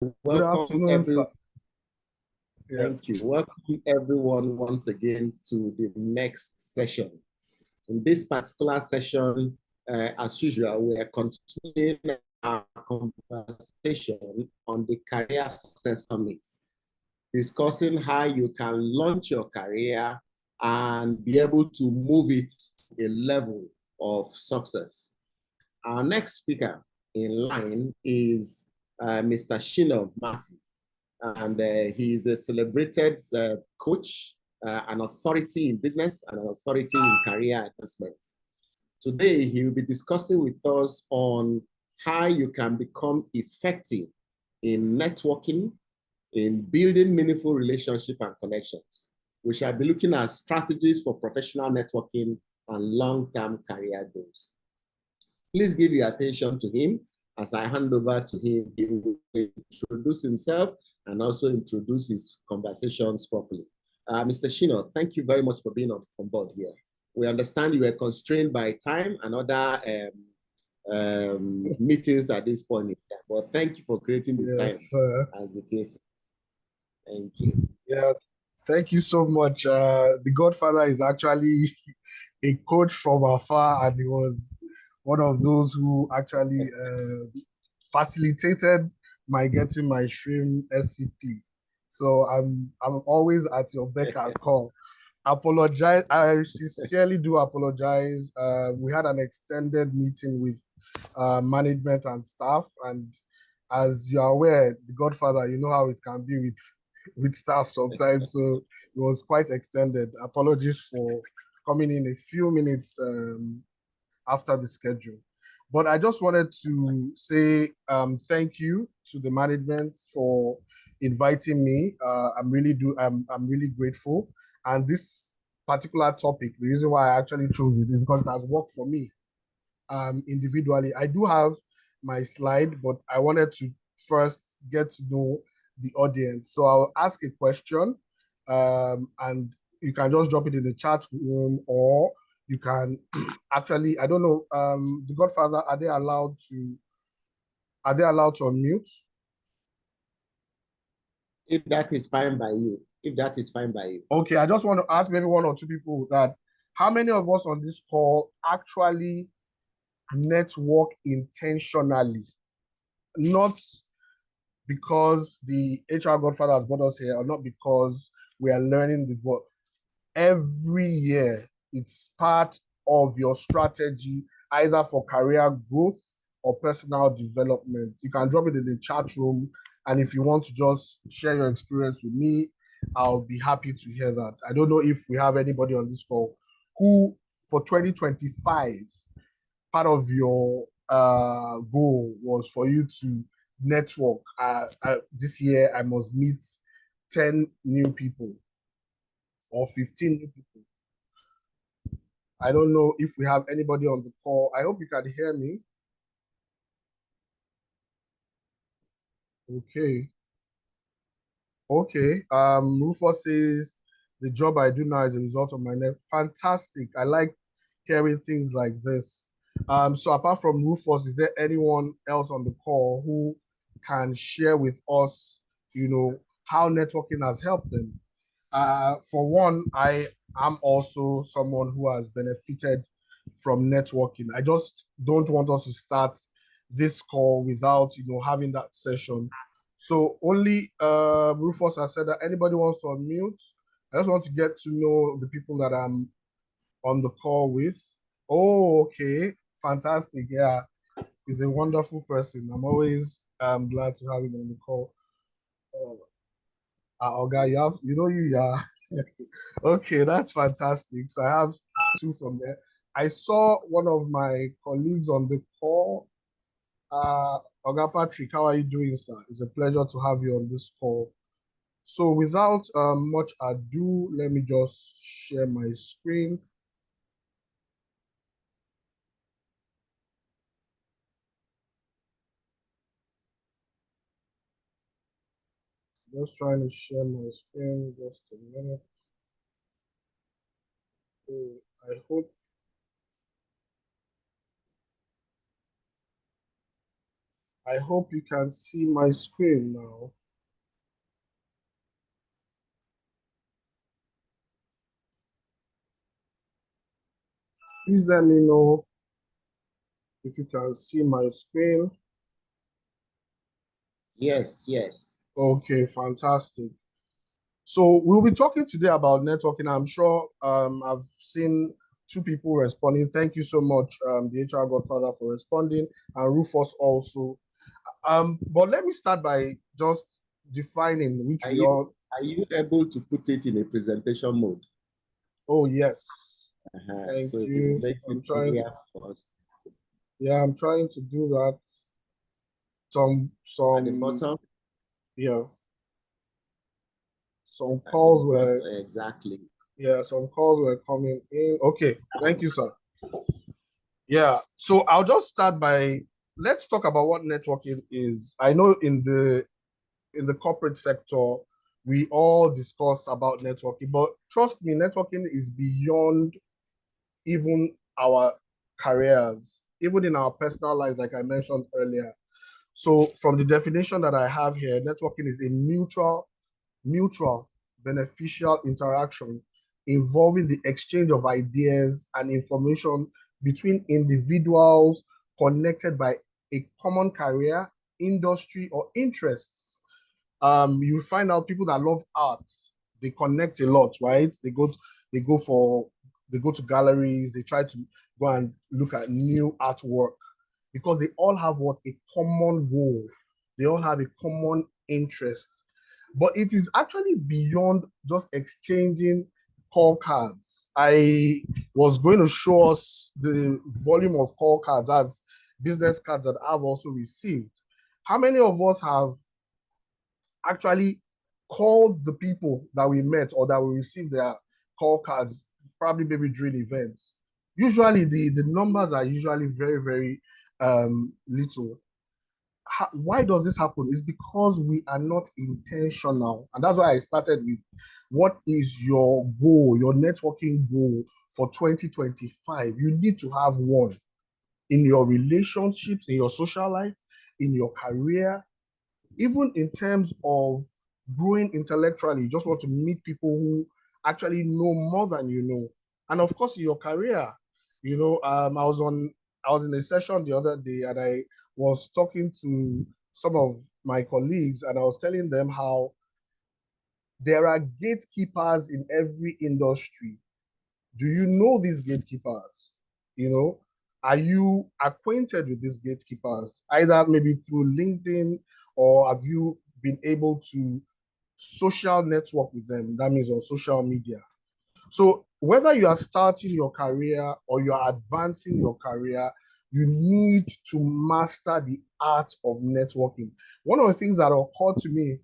Good Welcome afternoon, sir. everyone. Yeah. Thank you. Welcome everyone once again to the next session. In this particular session, as usual, we are continuing our conversation on the Career Success Summit, discussing how you can launch your career and be able to move it to a level of success. Our next speaker in line is Mr. Shino Matthew. And he is a celebrated coach, an authority in business, and an authority in career advancement. Today, he will be discussing with us on how you can become effective in networking, in building meaningful relationships and connections. We shall be looking at strategies for professional networking and long-term career goals. Please give your attention to him. As I hand over to him, he will introduce himself and also introduce his conversations properly. Mr. Shino, thank you very much for being on board here. We understand you were constrained by time and other meetings at this point in time, but thank you for creating the time as the case. Thank you. Yeah, thank you so much. The Godfather is actually a coach from afar, and he was one of those who actually facilitated my getting my stream SCP. So I'm always at your beck and call. Apologize. I sincerely do apologize. We had an extended meeting with management and staff, and as you are aware, the Godfather, you know how it can be with staff sometimes. So it was quite extended. Apologies for coming in a few minutes after the schedule. But I just wanted to say thank you to the management for inviting me. I'm really grateful. And this particular topic, the reason why I actually chose it is because it has worked for me individually. I do have my slide, but I wanted to first get to know the audience. So I'll ask a question and you can just drop it in the chat room, or you can actually, I don't know, the Godfather, are they allowed to unmute? If that is fine by you. If that is fine by you. Okay, I just want to ask maybe one or two people that how many of us on this call actually network intentionally? Not because the HR Godfather has brought us here, or not because we are learning the word. Every year, it's part of your strategy, either for career growth or personal development. You can drop it in the chat room, and if you want to just share your experience with me, I'll be happy to hear that. I don't know if we have anybody on this call who, for 2025, part of your goal was for you to network. This year, I must meet 10 new people or 15 new people. I don't know if we have anybody on the call. I hope you can hear me. Okay. Okay. Rufus says, the job I do now is a result of my net. Fantastic. I like hearing things like this. So apart from Rufus, is there anyone else on the call who can share with us, you know, how networking has helped them? For one, I am also someone who has benefited from networking. I just don't want us to start this call without, you know, having that session. So only Rufus has said that anybody wants to unmute. I just want to get to know the people that I'm on the call with. Oh, okay. Fantastic. Yeah. He's a wonderful person. I'm always glad to have him on the call. Oga, yeah. Okay, that's fantastic. So I have two from there. I saw one of my colleagues on the call. Oga Patrick, how are you doing, sir? It's a pleasure to have you on this call. So without much ado, let me just share my screen. Just trying to share my screen, just a minute. I hope. I hope you can see my screen now. Please let me know if you can see my screen. Yes, yes. Okay, fantastic. So we'll be talking today about networking. I'm sure I've seen two people responding. Thank you so much, the HR Godfather, for responding, and Rufus also. But let me start by just defining which Are we you all. are you able to put it in a presentation mode? Oh yes, thank So it you. makes it I'm trying to. easier for us. Yeah, I'm trying to do that. Some At the some bottom, yeah, some at the calls bottom, were exactly. yeah, some calls were coming in. Okay, thank you, sir. Yeah, so I'll just start by let's talk about what networking is. I know in the corporate sector, we all discuss about networking, but trust me, networking is beyond even our careers, even in our personal lives, like I mentioned earlier. So from the definition that I have here, networking is a mutual beneficial interaction involving the exchange of ideas and information between individuals connected by a common career, industry, or interests. You find out people that love art, they connect a lot, right? They go for they go to galleries, they try to go and look at new artwork because they all have what a common goal, they all have a common interest. But it is actually beyond just exchanging call cards. I was going to show us the volume of call cards as business cards that I've also received. How many of us have actually called the people that we met or that we received their call cards, probably maybe during events? Usually the numbers are usually very, very little. Why does this happen? It's because we are not intentional. And that's why I started with what is your goal, your networking goal for 2025? You need to have one in your relationships, in your social life, in your career, even in terms of growing intellectually. You just want to meet people who actually know more than you know. And of course, in your career, I was in a session the other day and I was talking to some of my colleagues and I was telling them how there are gatekeepers in every industry. Do you know these gatekeepers? You know, are you acquainted with these gatekeepers, either maybe through LinkedIn or have you been able to social network with them? That means on social media. So whether you are starting your career or you are advancing your career, you need to master the art of networking. One of the things that occurred to me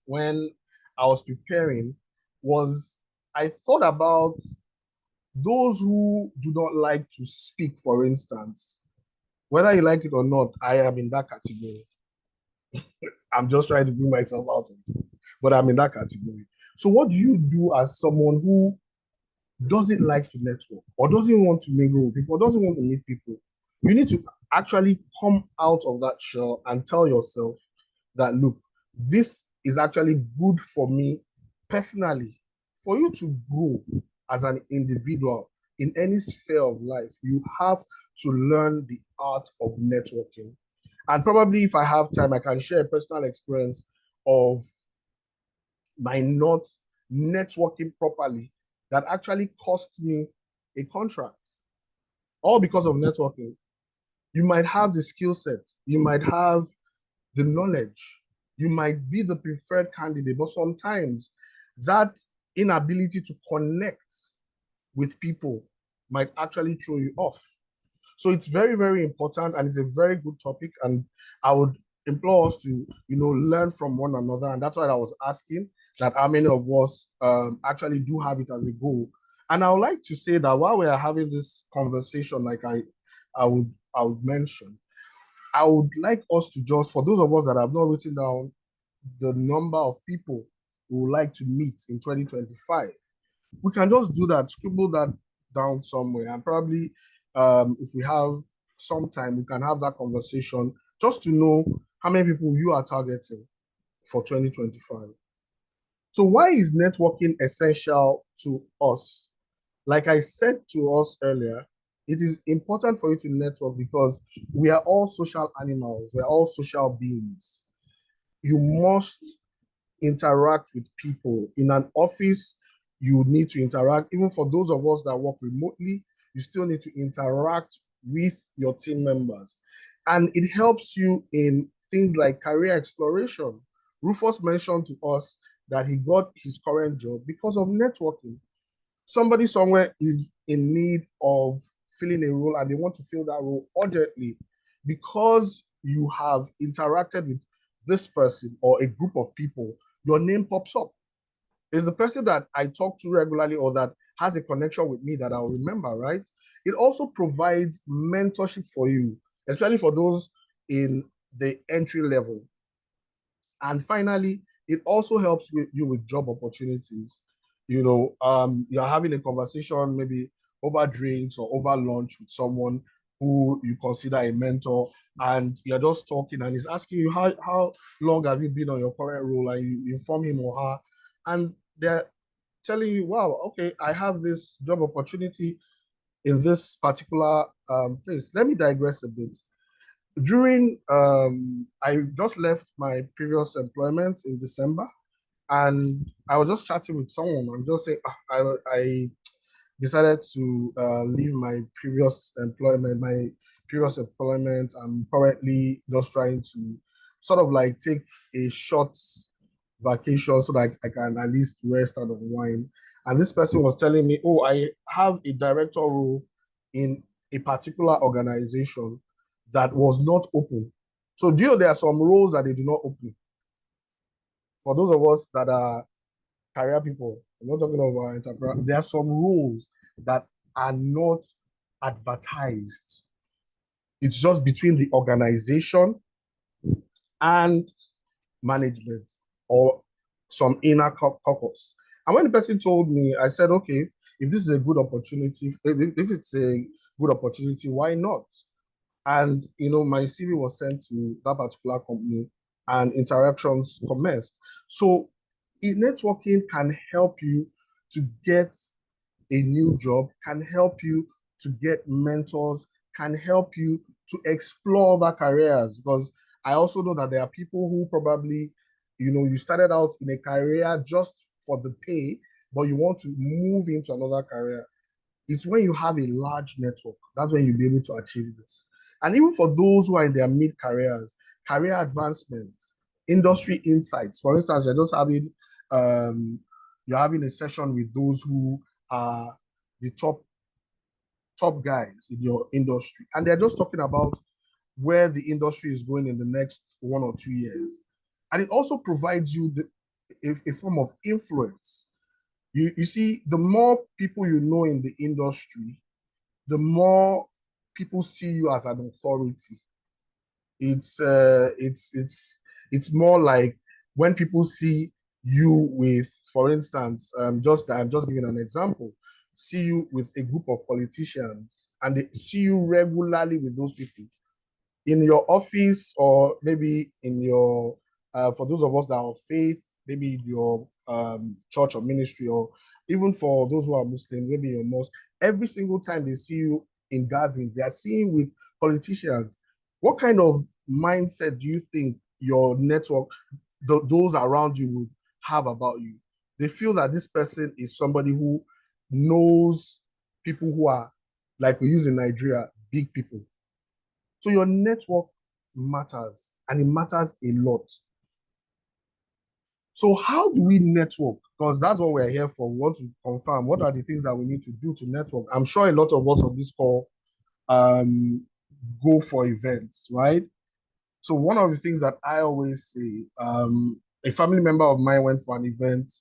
when I was preparing was I thought about those who do not like to speak, for instance. Whether you like it or not, I am in that category. I'm just trying to bring myself out of it, but I'm in that category. So, what do you do as someone who doesn't like to network or doesn't want to mingle with people or doesn't want to meet people? You need to actually come out of that shell and tell yourself that, look, this is actually good for me personally. For you to grow as an individual in any sphere of life, you have to learn the art of networking. And probably if I have time, I can share a personal experience of by not networking properly that actually cost me a contract, all because of networking. You might have the skill set, you might have the knowledge, you might be the preferred candidate, but sometimes that inability to connect with people might actually throw you off. So it's very, very important and it's a very good topic. And I would implore us to, learn from one another. And that's why I was asking that how many of us actually do have it as a goal. And I would like to say that while we are having this conversation, like I would mention, I would like us to just, for those of us that have not written down the number of people we would like to meet in 2025, we can just do that, scribble that down somewhere, and probably if we have some time, we can have that conversation just to know how many people you are targeting for 2025. So why is networking essential to us? Like I said to us earlier, it is important for you to network because we are all social animals. We are all social beings. You must interact with people. In an office, you need to interact. Even for those of us that work remotely, you still need to interact with your team members. And it helps you in things like career exploration. Rufus mentioned to us that he got his current job because of networking. Somebody somewhere is in need of filling a role and they want to fill that role urgently because you have interacted with this person or a group of people, your name pops up. It's the person that I talk to regularly or that has a connection with me that I'll remember, right? It also provides mentorship for you, especially for those in the entry level. And finally, it also helps with you with job opportunities. You're having a conversation maybe over drinks or over lunch with someone who you consider a mentor, and you're just talking, and he's asking you how long have you been on your current role, and you inform him or her, and they're telling you, wow, okay, I have this job opportunity in this particular place. Let me digress a bit. During I just left my previous employment in December, and I was just chatting with someone. I'm just saying, I decided to leave my previous employment. I'm currently just trying to sort of like take a short vacation so that I can at least rest and unwind. And this person was telling me, oh, I have a director role in a particular organization that was not open. So, do you know there are some roles that they do not open? For those of us that are career people, I'm not talking about entrepreneur, there are some roles that are not advertised. It's just between the organization and management or some inner caucus. And when the person told me, I said, okay, if this is a good opportunity, if it's a good opportunity, why not? And my CV was sent to that particular company and interactions commenced. So networking can help you to get a new job, can help you to get mentors, can help you to explore other careers. Because I also know that there are people who probably, you started out in a career just for the pay, but you want to move into another career. It's when you have a large network, that's when you'll be able to achieve this. And even for those who are in their mid careers, career advancement, industry insights. For instance, you're having a session with those who are the top guys in your industry, and they're just talking about where the industry is going in the next 1 or 2 years. And it also provides you a form of influence. You see, the more people you know in the industry, the more people see you as an authority. It's more like when people see you with, for instance, I'm just giving an example, see you with a group of politicians and they see you regularly with those people in your office, or maybe in your for those of us that are of faith, maybe your church or ministry, or even for those who are Muslim, maybe your mosque. Every single time they see you in gatherings, they are seeing with politicians. What kind of mindset do you think your network, those around you, would have about you? They feel that this person is somebody who knows people who are, like we use in Nigeria, big people. So your network matters, and it matters a lot. So how do we network? Because that's what we're here for. We want to confirm what are the things that we need to do to network. I'm sure a lot of us on this call um, go for events, right? So one of the things that I always say, a family member of mine went for an event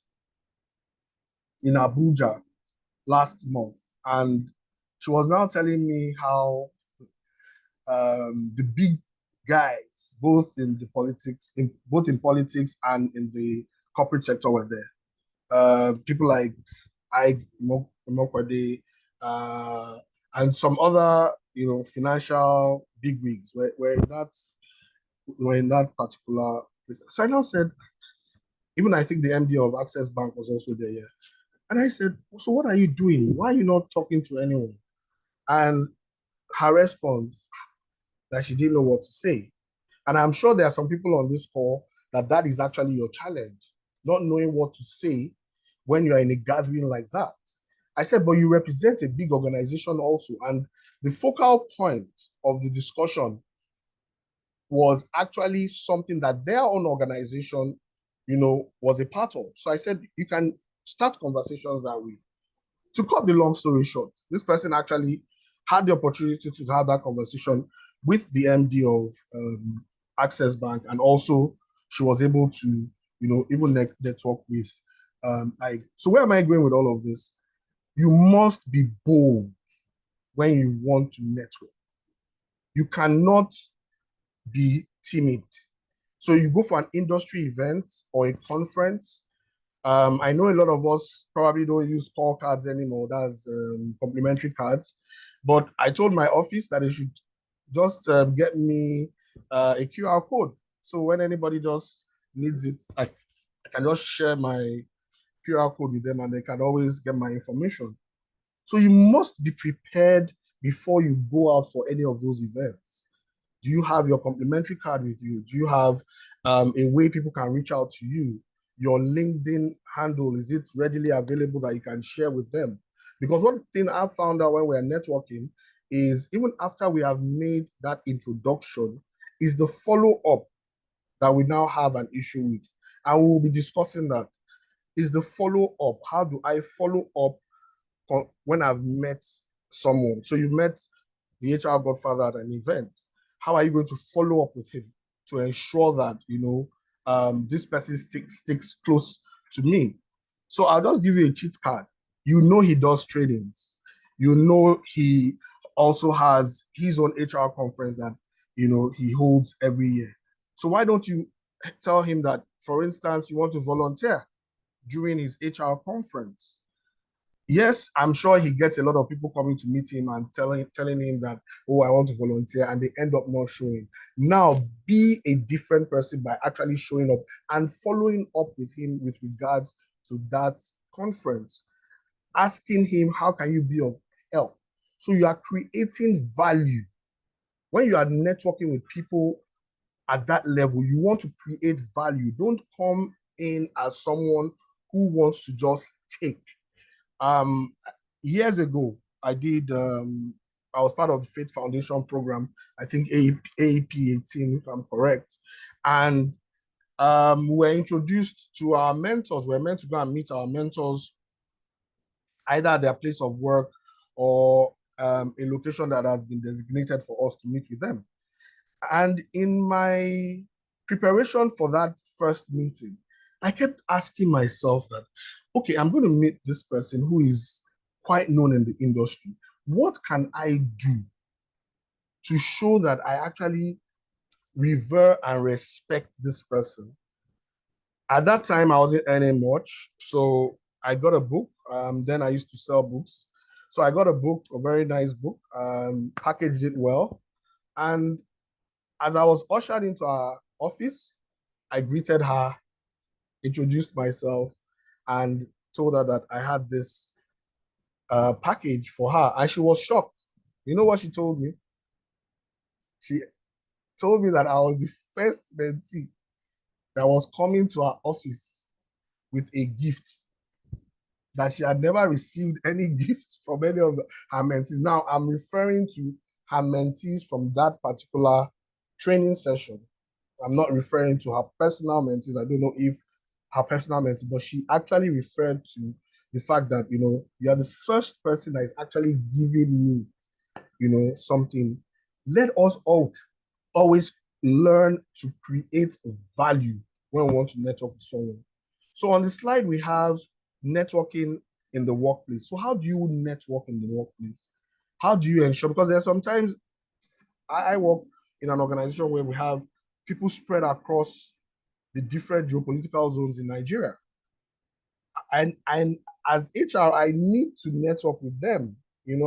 in Abuja last month, and she was now telling me how the big guys, both in politics and in the corporate sector, were there. People like I Mokwade, and some other financial bigwigs were in were in that particular place. So I now said, even I think the MD of Access Bank was also there. Yeah. And I said, so what are you doing? Why are you not talking to anyone? And her response, that she didn't know what to say. And I'm sure there are some people on this call that is actually your challenge, not knowing what to say when you're in a gathering like that. I said, but you represent a big organization also. And the focal point of the discussion was actually something that their own organization, was a part of. So I said, you can start conversations that way. To cut the long story short, this person actually had the opportunity to have that conversation with the MD of Access Bank, and also she was able to, even network with. So where am I going with all of this? You must be bold when you want to network. You cannot be timid. So you go for an industry event or a conference. I know a lot of us probably don't use call cards anymore. That's complimentary cards. But I told my office that they should just get me a QR code. So when anybody just needs it, I can just share my QR code with them and they can always get my information. So you must be prepared before you go out for any of those events. Do you have your complimentary card with you? Do you have a way people can reach out to you? Your LinkedIn handle, is it readily available that you can share with them? Because one thing I found out when we're networking is even after we have made that introduction, is the follow-up that we now have an issue with. And we will be discussing that. Is the follow-up. How do I follow up when I've met someone? So you met the HR Godfather at an event. How are you going to follow up with him to ensure that this person sticks close to me? So I'll just give you a cheat card. He does trainings. He also has his own HR conference that he holds every year. So why don't you tell him that, for instance, you want to volunteer during his HR conference? Yes, I'm sure he gets a lot of people coming to meet him and telling him that, oh, I want to volunteer, and they end up not showing. Now, be a different person by actually showing up and following up with him with regards to that conference, asking him, how can you be of help? So you are creating value. When you are networking with people at that level, you want to create value. Don't come in as someone who wants to just take. Years ago, I was part of the Faith Foundation program, I think AAP 18, if I'm correct. And we were introduced to our mentors. We were meant to go and meet our mentors either at their place of work or a location that has been designated for us to meet with them. And in my preparation for that first meeting, I kept asking myself that, okay, I'm going to meet this person who is quite known in the industry. What can I do to show that I actually revere and respect this person? At that time, I wasn't earning much. So I got a book. Then I used to sell books. So I got a book, a very nice book, packaged it well. And as I was ushered into our office, I greeted her, introduced myself, and told her that I had this package for her. And she was shocked. You know what she told me? She told me that I was the first mentee that was coming to her office with a gift, that she had never received any gifts from any of her mentees. Now, I'm referring to her mentees from that particular training session. I'm not referring to her personal mentees. I don't know if her personal mentee, but she actually referred to the fact that, you are the first person that is actually giving me, something. Let us all always learn to create value when we want to network with someone. So on the slide, we have networking in the workplace. So how do you network in the workplace? How do you ensure? Because there's sometimes I work in an organization where we have people spread across the different geopolitical zones in Nigeria. And as HR, I need to network with them.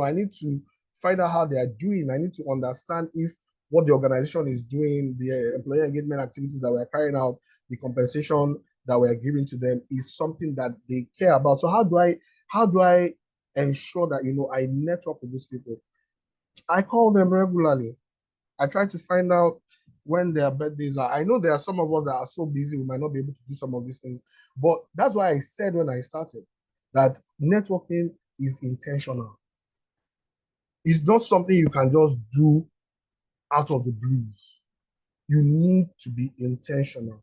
I need to find out how they are doing. I need to understand if what the organization is doing, the employee engagement activities that we're carrying out, the compensation that we're giving to them is something that they care about. So how do I ensure that I network with these people? I call them regularly. I try to find out when their birthdays are. I know there are some of us that are so busy we might not be able to do some of these things, but that's why I said when I started that networking is intentional. It's not something you can just do out of the blues. You need to be intentional.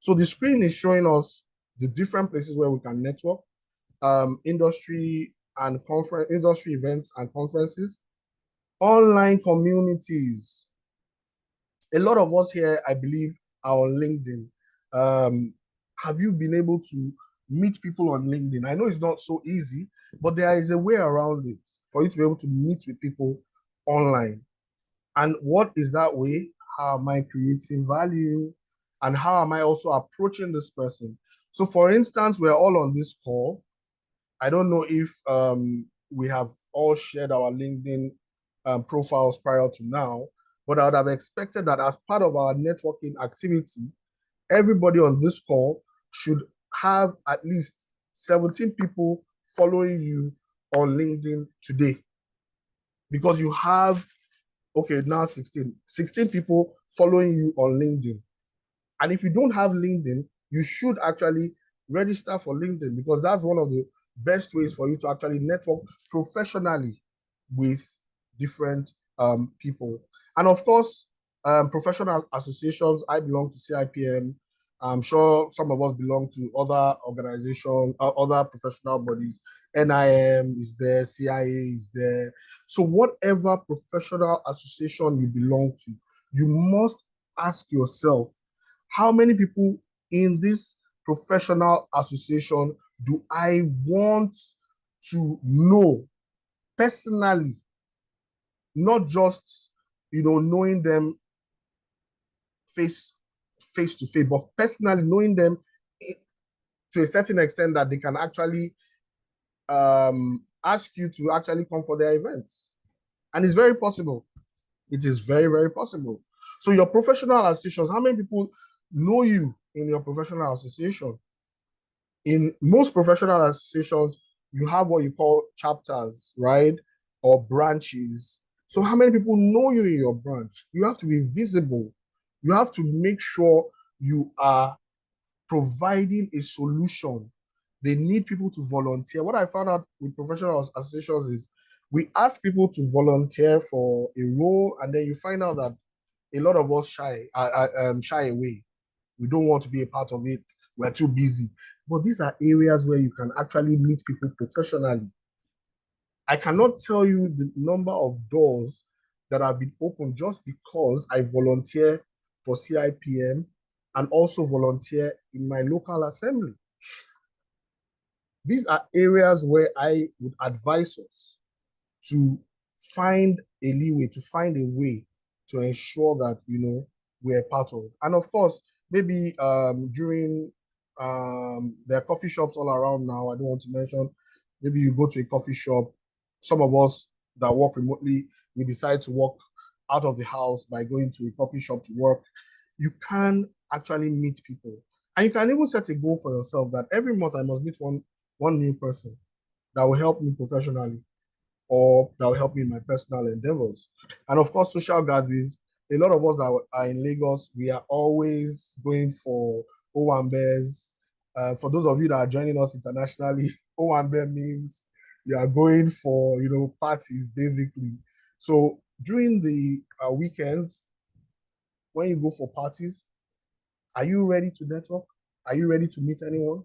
So the screen is showing us the different places where we can network, industry events and conferences, online communities. A lot of us here, I believe, are on LinkedIn. Have you been able to meet people on LinkedIn? I know it's not so easy, but there is a way around it for you to be able to meet with people online. And what is that way? How am I creating value? And how am I also approaching this person? So, for instance, we're all on this call. I don't know if we have all shared our LinkedIn profiles prior to now, but I would have expected that as part of our networking activity, everybody on this call should have at least 17 people following you on LinkedIn today. Because you have, okay, now 16 people following you on LinkedIn. And if you don't have LinkedIn, you should actually register for LinkedIn, because that's one of the best ways for you to actually network professionally with different people. And of course, professional associations. I belong to CIPM. I'm sure some of us belong to other organizations, other professional bodies. NIM is there, CIA is there. So whatever professional association you belong to, you must ask yourself, how many people in this professional association do I want to know personally, not just knowing them face to face, but personally knowing them to a certain extent that they can actually ask you to actually come for their events. And it's very possible. It is very, very possible. So your professional associations, how many people know you in your professional association? In most professional associations, you have what you call chapters, right? Or branches. So how many people know you in your branch? You have to be visible. You have to make sure you are providing a solution. They need people to volunteer. What I found out with professional associations is we ask people to volunteer for a role, and then you find out that a lot of us shy away. We don't want to be a part of it. We're too busy. But these are areas where you can actually meet people professionally. I cannot tell you the number of doors that have been opened just because I volunteer for CIPM and also volunteer in my local assembly. These are areas where I would advise us to find a leeway, to find a way to ensure that, we're part of. And of course, maybe during there are coffee shops all around now. I don't want to mention, maybe you go to a coffee shop. Some of us that work remotely, we decide to work out of the house by going to a coffee shop to work. You can actually meet people. And you can even set a goal for yourself that every month I must meet one new person that will help me professionally or that will help me in my personal endeavors. And of course, social gatherings. A lot of us that are in Lagos, we are always going for Owambes. For those of you that are joining us internationally, Owambe means you are going for, parties, basically. So during the weekends, when you go for parties, are you ready to network? Are you ready to meet anyone?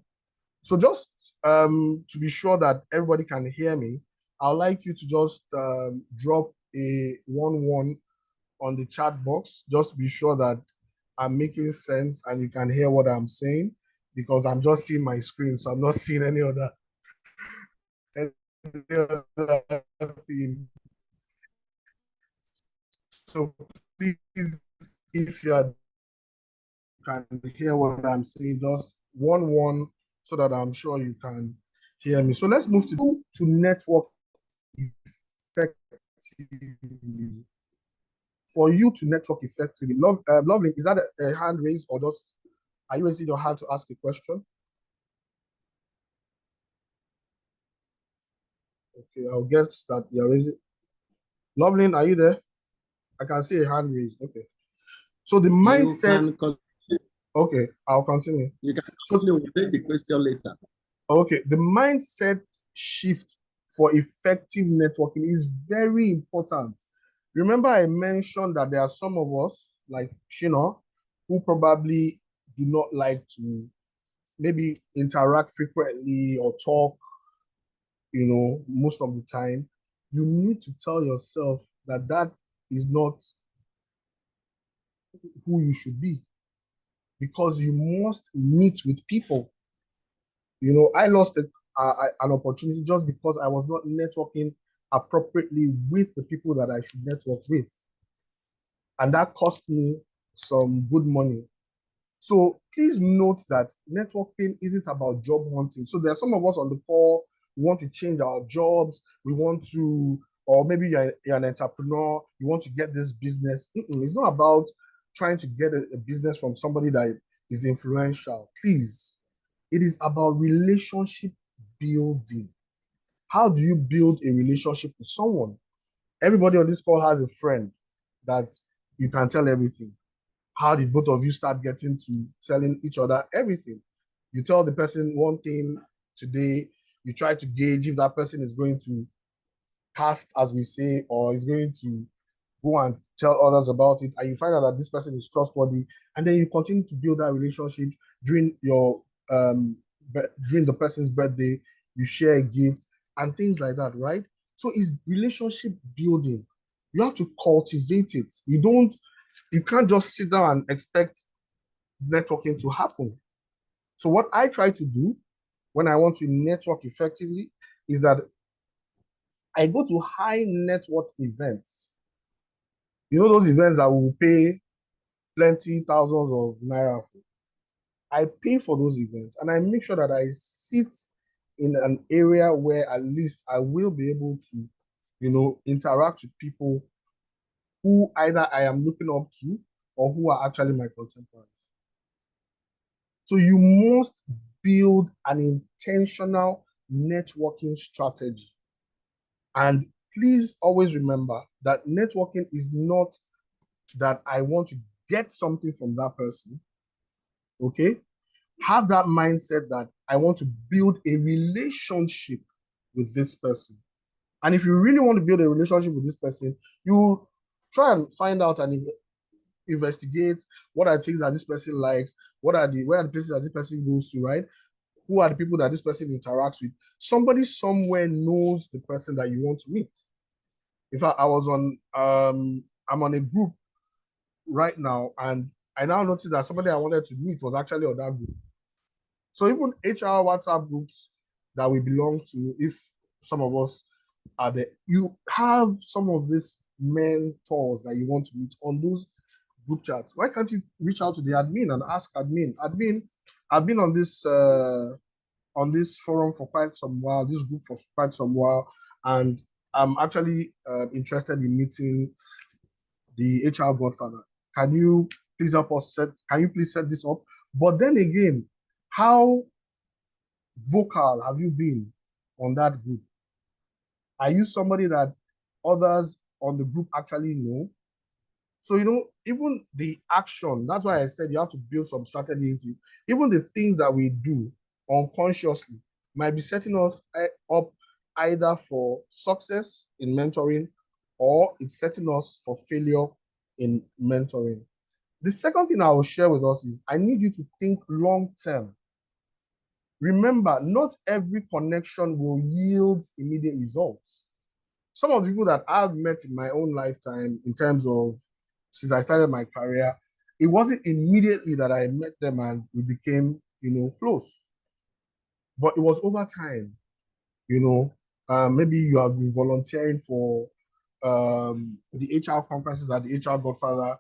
So just to be sure that everybody can hear me, I'd like you to just drop a 1-1 on the chat box, just to be sure that I'm making sense and you can hear what I'm saying, because I'm just seeing my screen, so I'm not seeing any other thing. So please, if you can hear what I'm saying, just 1-1 so that I'm sure you can hear me. So let's move to network effectively. for you to network effectively, Lovely, is that a hand raised or just are you raising your hand to ask a question? Okay, I'll guess that you're raising. Loveling, are you there? I can see a hand raised. Okay. So the mindset. You can okay, I'll continue. You can continue. We'll take the question later. Okay, the mindset shift for effective networking is very important. Remember, I mentioned that there are some of us, like Shino, who probably do not like to maybe interact frequently or talk, most of the time. You need to tell yourself that that is not who you should be because you must meet with people. I lost an opportunity just because I was not networking appropriately with the people that I should network with. And that cost me some good money. So please note that networking isn't about job hunting. So there are some of us on the call who want to change our jobs. We want to, or maybe you're an entrepreneur, you want to get this business. It's not about trying to get a business from somebody that is influential. Please, it is about relationship building. How do you build a relationship with someone? Everybody on this call has a friend that you can tell everything. How did both of you start getting to telling each other everything? You tell the person one thing today, you try to gauge if that person is going to cast, as we say, or is going to go and tell others about it, and you find out that this person is trustworthy, and then you continue to build that relationship during your during the person's birthday, you share a gift and things like that, right? So it's relationship building. You have to cultivate it. You can't just sit down and expect networking to happen. So what I try to do when I want to network effectively is that I go to high net worth events. Those events that will pay plenty thousands of naira for. I pay for those events and I make sure that I sit in an area where at least I will be able to, interact with people who either I am looking up to or who are actually my contemporaries. So you must build an intentional networking strategy. And please always remember that networking is not that I want to get something from that person. Okay? Have that mindset that I want to build a relationship with this person. And if you really want to build a relationship with this person, you try and find out and investigate what are the things that this person likes, where are the places that this person goes to, right? Who are the people that this person interacts with? Somebody somewhere knows the person that you want to meet. In fact, I'm on a group right now, and I now noticed that somebody I wanted to meet was actually on that group. So even HR WhatsApp groups that we belong to, if some of us are there, you have some of these mentors that you want to meet on those group chats. Why can't you reach out to the admin and ask admin? I've been on this forum for quite some while, this group for quite some while, and I'm actually interested in meeting the HR Godfather. Can you please help us can you please set this up? But then again, how vocal have you been on that group? Are you somebody that others on the group actually know? So, even the action, that's why I said you have to build some strategy into it. Even the things that we do unconsciously might be setting us up either for success in mentoring or it's setting us for failure in mentoring. The second thing I will share with us is I need you to think long term. Remember, not every connection will yield immediate results. Some of the people that I've met in my own lifetime, in terms of since I started my career, it wasn't immediately that I met them and we became, close. But it was over time, maybe you have been volunteering for the HR conferences that the HR Godfather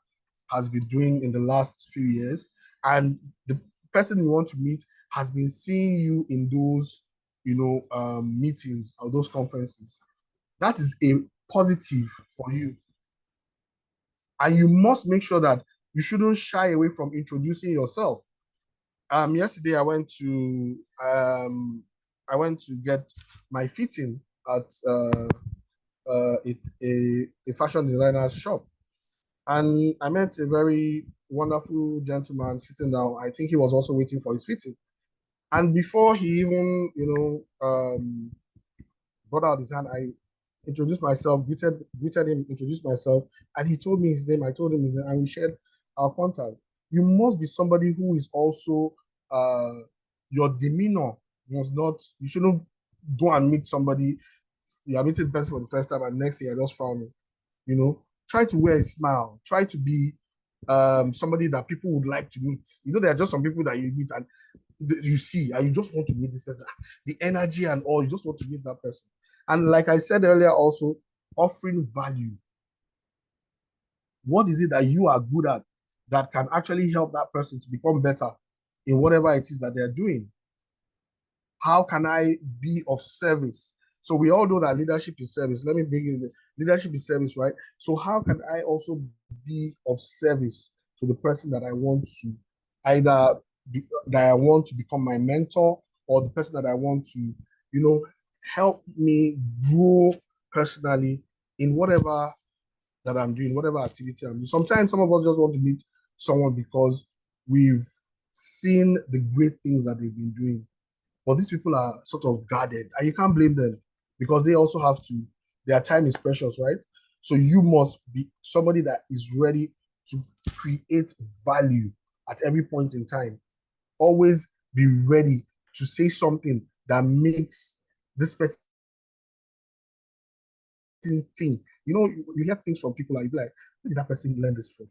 has been doing in the last few years. And the person you want to meet has been seeing you in those, meetings or those conferences. That is a positive for you. And you must make sure that you shouldn't shy away from introducing yourself. Yesterday I went to get my fitting at a fashion designer's shop, and I met a very wonderful gentleman sitting down. I think he was also waiting for his fitting. And before he even, brought out his hand, I introduced myself, greeted him, introduced myself, and he told me his name. I told him his name, and we shared our contact. You must be somebody who is also, uh, your demeanor must not, you shouldn't go and meet somebody, you are meeting the person for the first time, and next thing you're just frowning. Try to wear a smile, try to be somebody that people would like to meet. There are just some people that you meet and you see, and you just want to meet this person. The energy and all, you just want to meet that person. And like I said earlier, also offering value. What is it that you are good at that can actually help that person to become better in whatever it is that they're doing? How can I be of service? So we all know that leadership is service. Let me bring in leadership is service, right? So how can I also be of service to the person that I want to either that I want to become my mentor, or the person that I want to, help me grow personally in whatever that I'm doing, whatever activity I'm doing. Sometimes some of us just want to meet someone because we've seen the great things that they've been doing. But these people are sort of guarded, and you can't blame them because they also have to, their time is precious, right? So you must be somebody that is ready to create value at every point in time. Always be ready to say something that makes this person think. You hear things from people, like you be like, where did that person learn this from?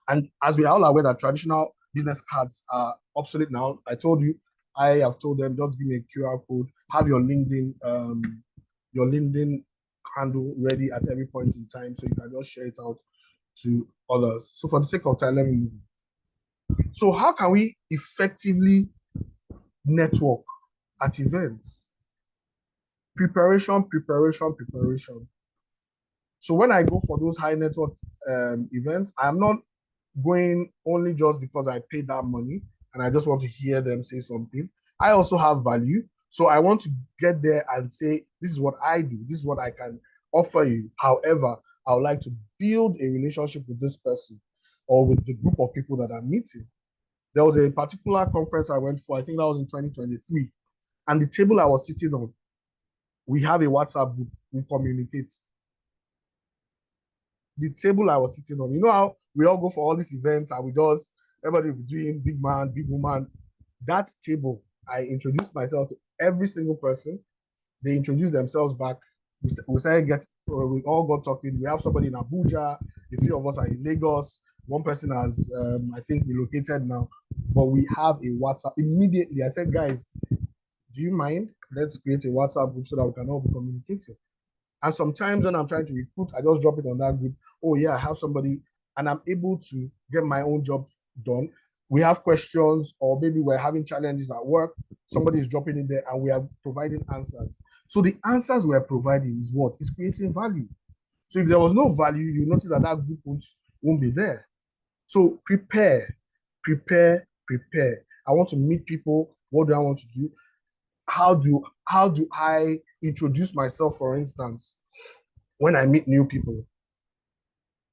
And as we are all aware that traditional business cards are obsolete now, I have told them, just give me a QR code, have your LinkedIn handle ready at every point in time, so you can just share it out to others. So for the sake of time, let me move. So how can we effectively network at events? Preparation, preparation, preparation. So when I go for those high network events, I'm not going only just because I paid that money and I just want to hear them say something. I also have value. So I want to get there and say, this is what I do, this is what I can offer you. However, I would like to build a relationship with this person or with the group of people that I'm meeting. There was a particular conference I went for, I think that was in 2023. And the table I was sitting on, we have a WhatsApp group, we communicate. The table I was sitting on, you know how we all go for all these events and everybody will be doing big man, big woman. That table, I introduced myself to every single person. They introduced themselves back. We all got talking. We have somebody in Abuja. A few of us are in Lagos. One person has, I think, relocated now. But we have a WhatsApp. Immediately, I said, guys, do you mind? Let's create a WhatsApp group so that we can all be communicating. And sometimes when I'm trying to recruit, I just drop it on that group. Oh, yeah, I have somebody, and I'm able to get my own job done. We have questions, or maybe we're having challenges at work. Somebody is dropping in there, and we are providing answers. So the answers we're providing is what? Is creating value. So if there was no value, you notice that group won't be there. So prepare, prepare, prepare. I want to meet people. What do I want to do? How do I introduce myself, for instance, when I meet new people?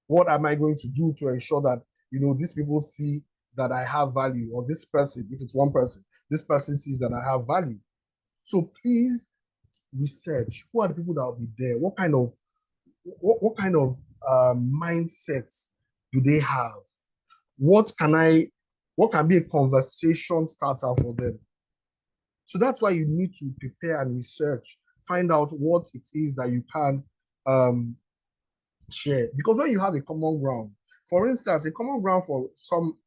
What am I going to do to ensure that these people see that I have value, or this person, if it's one person, this person sees that I have value? So please research who are the people that will be there. What kind of mindsets do they have? What can be a conversation starter for them? So that's why you need to prepare and research, find out what it is that you can share. Because when you have a common ground, for instance, a common ground for some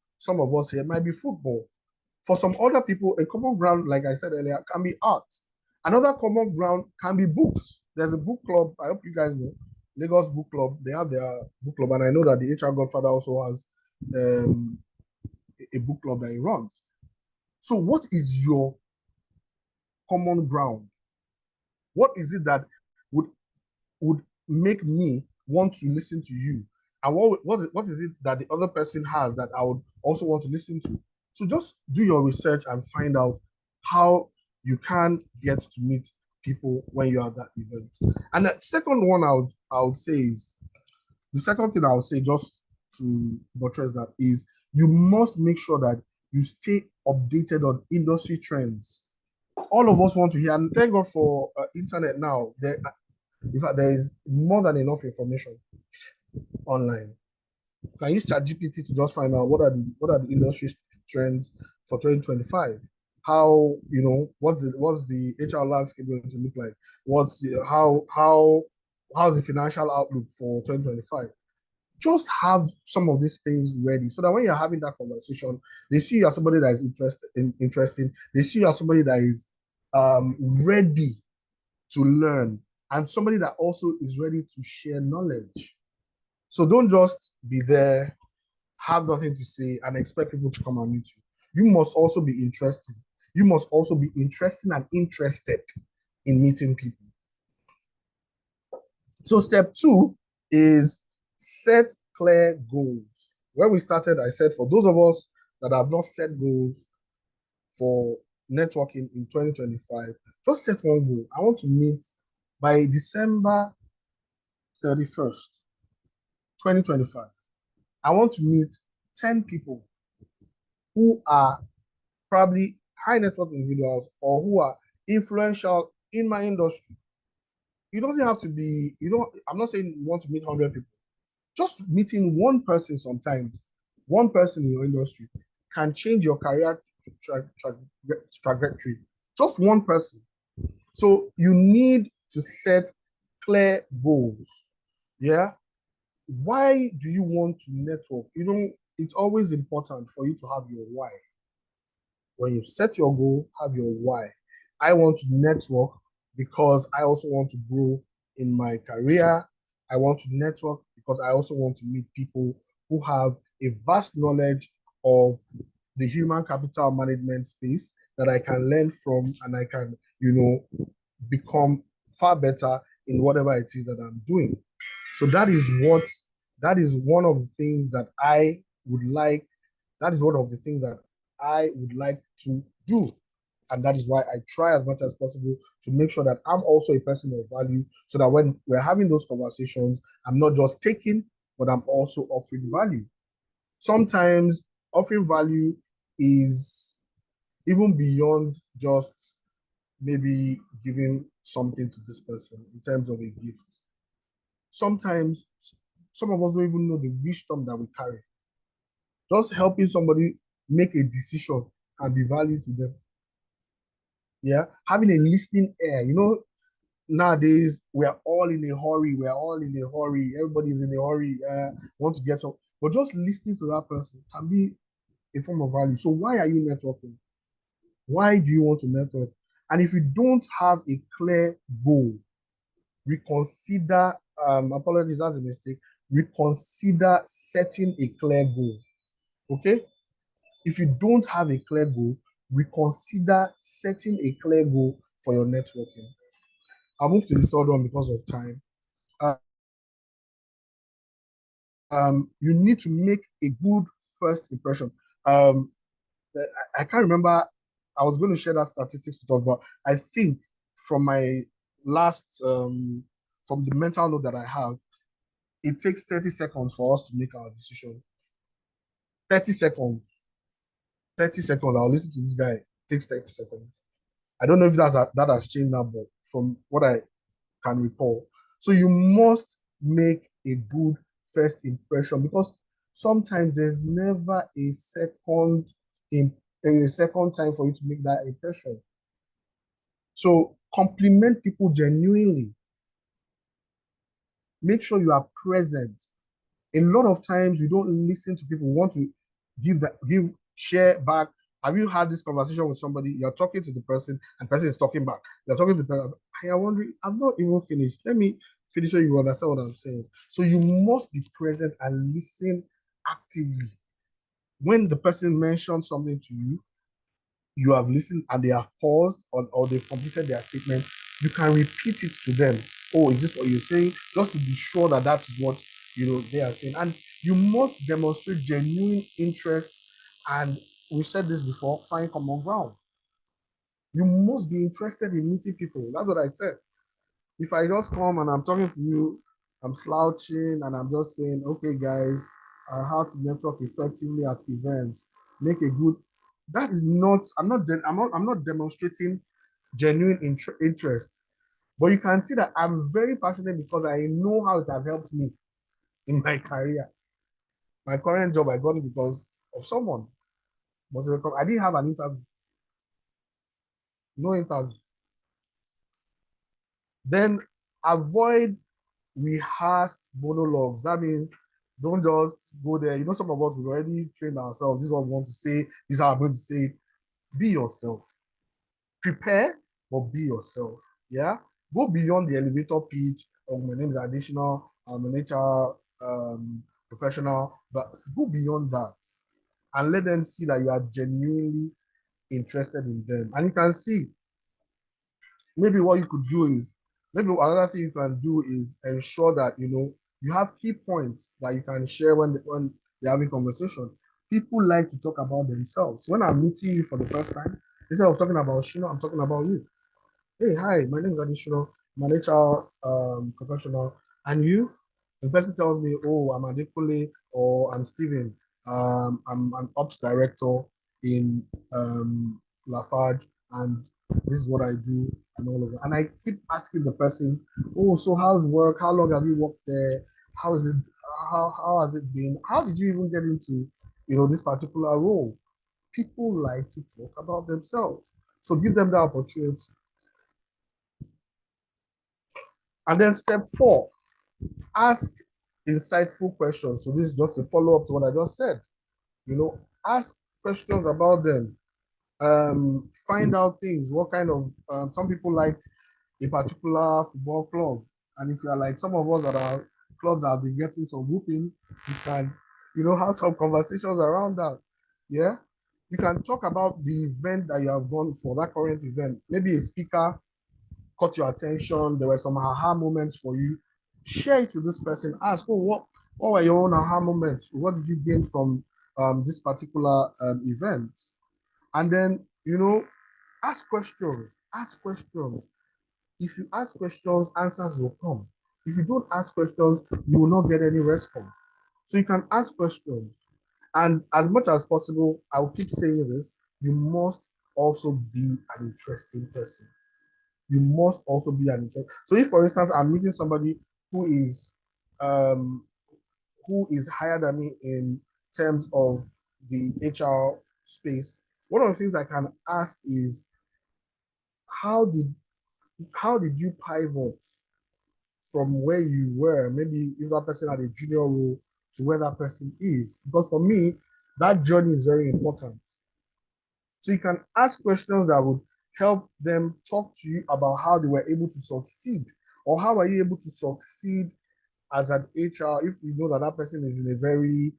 of us here might be football. For some other people, a common ground, like I said earlier, can be art. Another common ground can be books. There's a book club. I hope you guys know Lagos Book Club. They have their book club, and I know that the HR Godfather also has a book club that he runs. So, what is your common ground? What is it that would make me want to listen to you? And what is it that the other person has that I would also want to listen to? So just do your research and find out how you can get to meet people when you're at that event. And the second one I would say is the second thing I would say, just to buttress that, is you must make sure that you stay updated on industry trends. All of us want to hear, and thank God for internet now. In fact, there is more than enough information online. You can use ChatGPT to just find out what are the industry trends for 2025. How, what's the HR landscape going to look like? What's the, how's the financial outlook for 2025? Just have some of these things ready so that when you're having that conversation, they see you as somebody that is interesting. They see you as somebody that is ready to learn, and somebody that also is ready to share knowledge. So don't just be there, have nothing to say, and expect people to come and meet you. You must also be interested. You must also be interesting and interested in meeting people. So step 2 is set clear goals. When we started, I said for those of us that have not set goals for networking in 2025, just set one goal. I want to meet by December 31st, 2025. I want to meet 10 people who are probably high net worth individuals or who are influential in my industry. You don't have to be, I'm not saying you want to meet 100 people. Just meeting one person sometimes, one person in your industry can change your career trajectory. Just one person. So you need to set clear goals. Yeah. Why do you want to network? It's always important for you to have your why. When you set your goal, have your why. I want to network because I also want to grow in my career. I want to network because I also want to meet people who have a vast knowledge of the human capital management space that I can learn from, and I can, become far better in whatever it is that I'm doing. So that is one of the things that I would like. That is one of the things that I would like to do. And that is why I try as much as possible to make sure that I'm also a person of value, so that when we're having those conversations, I'm not just taking, but I'm also offering value. Sometimes offering value is even beyond just maybe giving something to this person in terms of a gift. Sometimes some of us don't even know the wisdom that we carry. Just helping somebody make a decision can be value to them. Yeah, having a listening ear. Nowadays we're all in a hurry. We're all in a hurry. Everybody's in a hurry. Want to get some, but just listening to that person can be a form of value. So why are you networking? Why do you want to network? And if you don't have a clear goal, reconsider. Apologies, that's a mistake. Reconsider setting a clear goal. Okay. If you don't have a clear goal, reconsider setting a clear goal for your networking. I'll move to the third one because of time. You need to make a good first impression. I can't remember. I was going to share that statistics to talk about. I think from my last, from the mental note that I have, it takes 30 seconds for us to make our decision. 30 seconds. 30 seconds. I'll listen to this guy. It takes 30 seconds. I don't know if that has changed now, but from what I can recall. So you must make a good first impression, because sometimes there's never a second time for you to make that impression. So compliment people genuinely. Make sure you are present. A lot of times we don't listen to people. We want to share back. Have you had this conversation with somebody? You're talking to the person, and the person is talking back. You're talking to the person. You're wondering, I'm not even finished. Let me finish so you understand what I'm saying. So you must be present and listen actively. When the person mentions something to you, you have listened and they have paused, or they've completed their statement, you can repeat it to them. Oh, is this what you're saying? Just to be sure that that is what they are saying. And you must demonstrate genuine interest, and we said this before, find common ground. You must be interested in meeting people. That's what I said. If I just come and I'm talking to you, I'm slouching and I'm just saying, okay, guys, how to network effectively at events, make a good. That is not. I'm not demonstrating genuine interest. But you can see that I'm very passionate because I know how it has helped me in my career. My current job, I got it because of someone. I didn't have an interview, no interview. Then avoid rehearsed monologues. That means don't just go there. Some of us we already trained ourselves. This is what we want to say. This is how I'm going to say it. Be yourself. Prepare, but be yourself. Yeah. Go beyond the elevator pitch of my name is additional. I'm an HR professional, but go beyond that and let them see that you are genuinely interested in them. And you can see maybe what you could do is maybe another thing you can do is ensure that you have key points that you can share when they're having conversation. People like to talk about themselves. When I'm meeting you for the first time, instead of talking about Shino, I'm talking about you. Hey, hi, my name is Additional, I'm an HR professional. And you? The person tells me, oh, I'm Adekule or I'm Steven. I'm an ops director in Lafarge, and this is what I do, and all of that. And I keep asking the person, oh, so how's work? How long have you worked there? How is it? How has it been? How did you even get into, this particular role? People like to talk about themselves. So give them the opportunity. And then step 4, ask insightful questions. So this is just a follow-up to what I just said. Ask questions about them. Find out things. What kind of some people like a particular football club, and if you are like some of us that are clubs that have been getting some whooping, you can have some conversations around that. Yeah, you can talk about the event that you have gone for, that current event. Maybe a speaker caught your attention. There were some aha moments for you. Share it with this person. Ask, oh, what were your own aha moments? What did you gain from this particular event? And then, ask questions. Ask questions. If you ask questions, answers will come. If you don't ask questions, you will not get any response. So you can ask questions. And as much as possible, I will keep saying this, you must also be an interesting person. You must also be an interesting. So if, for instance, I'm meeting somebody who is um, higher than me in terms of the HR space, one of the things I can ask is how did you pivot from where you were, maybe if that person had a junior role, to where that person is? Because for me, that journey is very important. So you can ask questions that would help them talk to you about how they were able to succeed, or how are you able to succeed as an HR if you know that that person is in a very,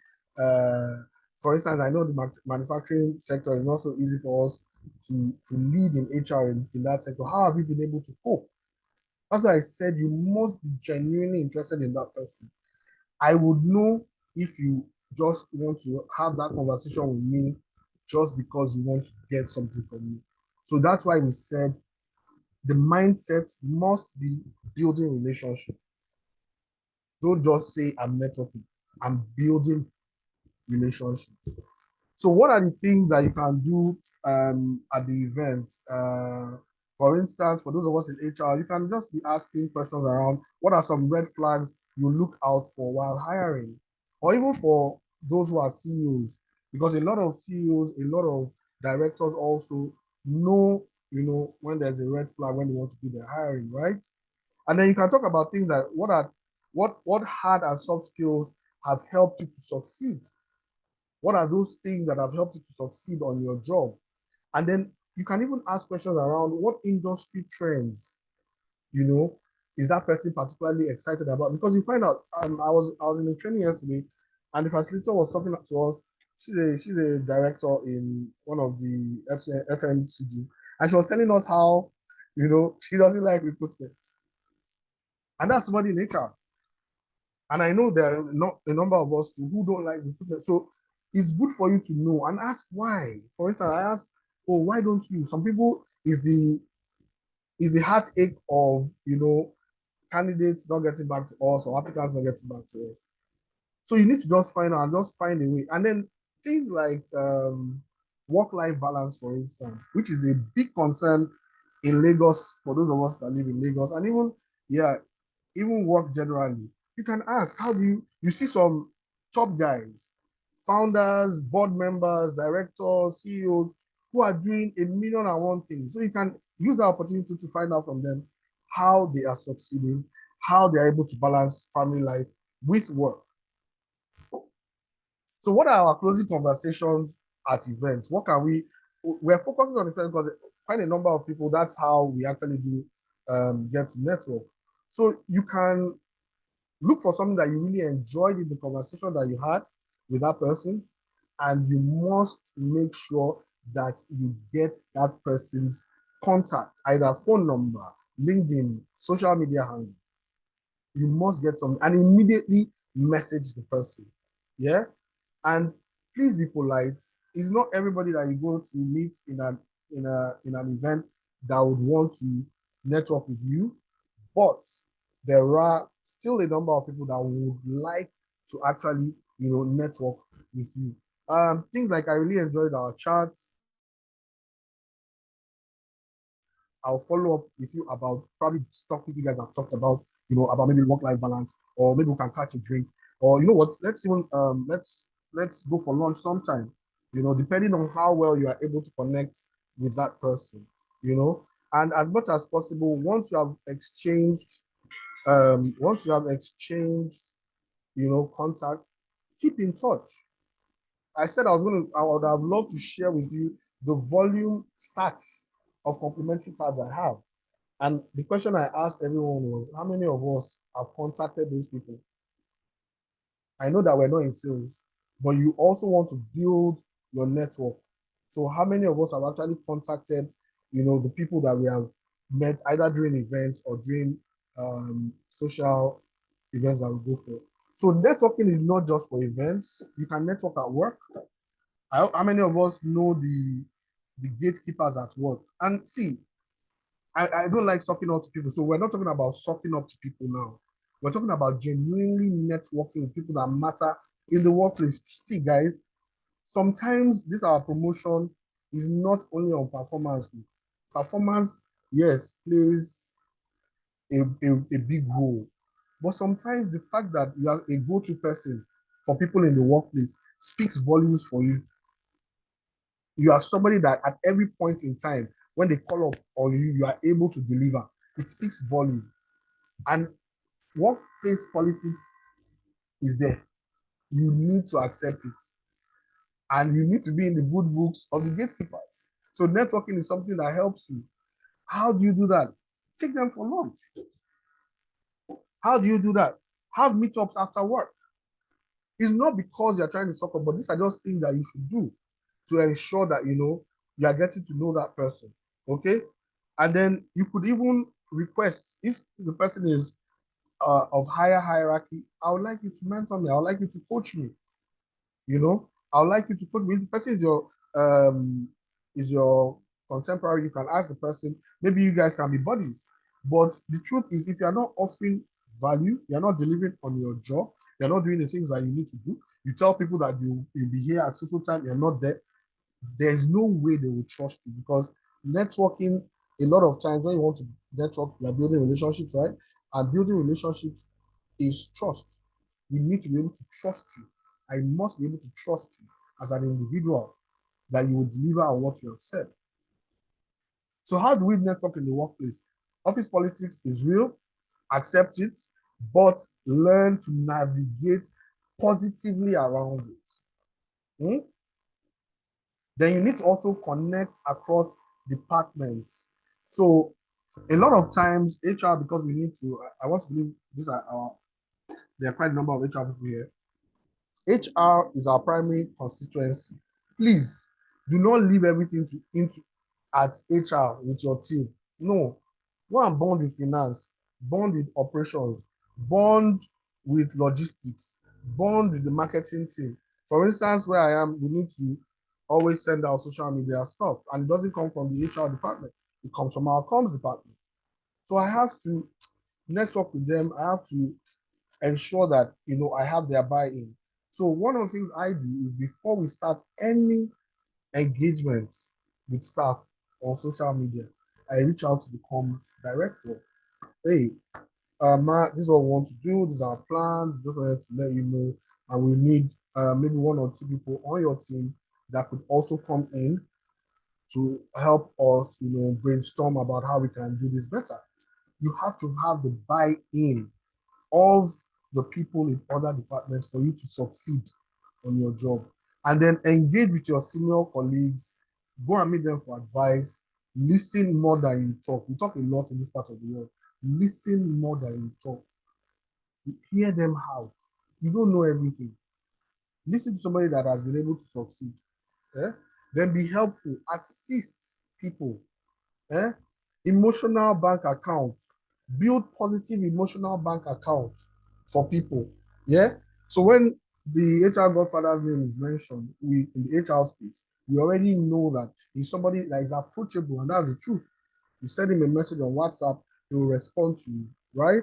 for instance, I know the manufacturing sector is not so easy for us to lead in HR in that sector. How have you been able to cope? As I said, you must be genuinely interested in that person. I would know if you just want to have that conversation with me just because you want to get something from me. So that's why we said the mindset must be building relationship. Don't just say I'm networking. I'm building relationships. So what are the things that you can do at the event? For instance, for those of us in HR, you can just be asking questions around what are some red flags you look out for while hiring, or even for those who are CEOs, because a lot of CEOs, a lot of directors also know, when there's a red flag when they want to do their hiring, right? And then you can talk about things like what hard and soft skills have helped you to succeed. What are those things that have helped you to succeed on your job? And then you can even ask questions around what industry trends, is that person particularly excited about? Because you find out, I was in a training yesterday, and the facilitator was talking to us. She's a director in one of the FMCGs, and she was telling us how, she doesn't like recruitment, and that's somebody in HR. And I know there are not a number of us too who don't like recruitment. So it's good for you to know and ask why. For instance, I asked, oh, why don't you? Some people is the heartache of candidates not getting back to us or applicants not getting back to us. So you need to just find out and just find a way. And then things like work-life balance, for instance, which is a big concern in Lagos for those of us that live in Lagos, and even yeah, even work generally. You can ask, how do you see some top guys, founders, board members, directors, CEOs who are doing a million and one things. So you can use that opportunity to find out from them how they are succeeding, how they are able to balance family life with work. So what are our closing conversations at events? What can we're focusing on events because quite a number of people, that's how we actually do get to network. So you can look for something that you really enjoyed in the conversation that you had with that person, and you must make sure that you get that person's contact, either phone number, LinkedIn, social media handle. You must get some and immediately message the person. Yeah. And please be polite. It's not everybody that you go to meet in an event that would want to network with you, but there are still a number of people that would like to actually network with you. Things like I really enjoyed our chats. I'll follow up with you about probably stuff you guys have talked about, about maybe work-life balance, or maybe we can catch a drink, or you know what? Let's even let's go for lunch sometime. Depending on how well you are able to connect with that person, and as much as possible, once you have exchanged, contact, keep in touch. I said I would have loved to share with you the volume stats of complimentary cards I have. And the question I asked everyone was, how many of us have contacted those people? I know that we're not in sales, but you also want to build your network. So how many of us have actually contacted, the people that we have met either during events or during social events that we go for? So networking is not just for events. You can network at work. How many of us know the gatekeepers at work? And see, I don't like sucking up to people. So we're not talking about sucking up to people now. We're talking about genuinely networking with people that matter in the workplace. See, guys, sometimes this our promotion is not only on performance. Performance, yes, plays a big role. But sometimes the fact that you are a go-to person for people in the workplace speaks volumes for you. You are somebody that at every point in time, when they call up on you, you are able to deliver. It speaks volume. And workplace politics is there. You need to accept it. And you need to be in the good books of the gatekeepers. So networking is something that helps you. How do you do that? Take them for lunch. How do you do that? Have meetups after work. It's not because you're trying to suck up, but these are just things that you should do to ensure that you are getting to know that person. Okay. And then you could even request, if the person is of higher hierarchy, I would like you to mentor me. I would like you to coach me. I would like you to coach me. If the person is your contemporary, you can ask the person. Maybe you guys can be buddies. But the truth is, if you're not offering value, you're not delivering on your job, you're not doing the things that you need to do. You tell people that you'll be here at social time, you're not there. There's no way they will trust you, because networking, a lot of times when you want to network, you're building relationships, right? And building relationships is trust. We need to be able to trust you. I must be able to trust you as an individual that you will deliver on what you have said. So how do we network in the workplace? Office politics is real, accept it, but learn to navigate positively around it. Then you need to also connect across departments. So a lot of times HR, because we need to, I want to believe there are quite a number of HR people here. HR is our primary constituency. Please do not leave everything into at HR with your team. No, go and bond with finance, bond with operations, bond with logistics, bond with the marketing team. For instance, where I am, we need to always send out social media stuff, and it doesn't come from the HR department. It comes from our comms department. So I have to network with them. I have to ensure that I have their buy-in. So one of the things I do is before we start any engagement with staff on social media, I reach out to the comms director. Hey, this is what we want to do. These are our plans. Just wanted to let you know, and we need maybe one or two people on your team that could also come in to help us, brainstorm about how we can do this better. You have to have the buy-in of the people in other departments for you to succeed on your job. And then engage with your senior colleagues, go and meet them for advice, listen more than you talk. We talk a lot in this part of the world. Listen more than you talk. Hear them out. You don't know everything. Listen to somebody that has been able to succeed. Eh? Then be helpful. Assist people. Eh? Emotional bank account. Build positive emotional bank account for people. Yeah. So when the HR Godfather's name is mentioned, we in the HR space, we already know that he's somebody that is approachable, and that's the truth. You send him a message on WhatsApp, he will respond to you, right?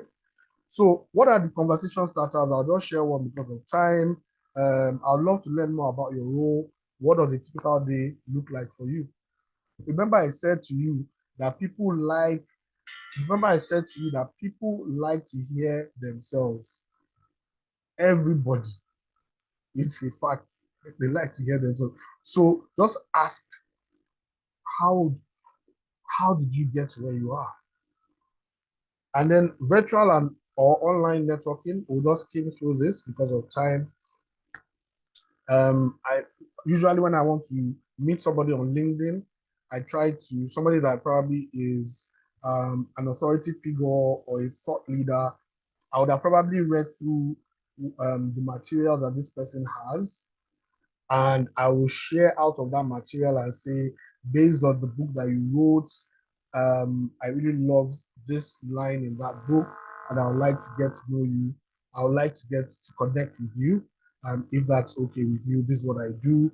So, what are the conversation starters? I'll just share one because of time. I'd love to learn more about your role. What does a typical day look like for you? Remember, I said to you that people like, remember, I said to you that people like to hear themselves. Everybody, it's a fact. They like to hear themselves. So just ask, how how did you get to where you are? And then virtual and or online networking, we'll just skim through this because of time. I usually, when I want to meet somebody on LinkedIn, I try to somebody that probably is an authority figure or a thought leader. I would have probably read through the materials that this person has, and I will share out of that material and say, based on the book that you wrote, I really love this line in that book, and I would like to get to know you. I would like to get to connect with you. If that's okay with you, this is what I do.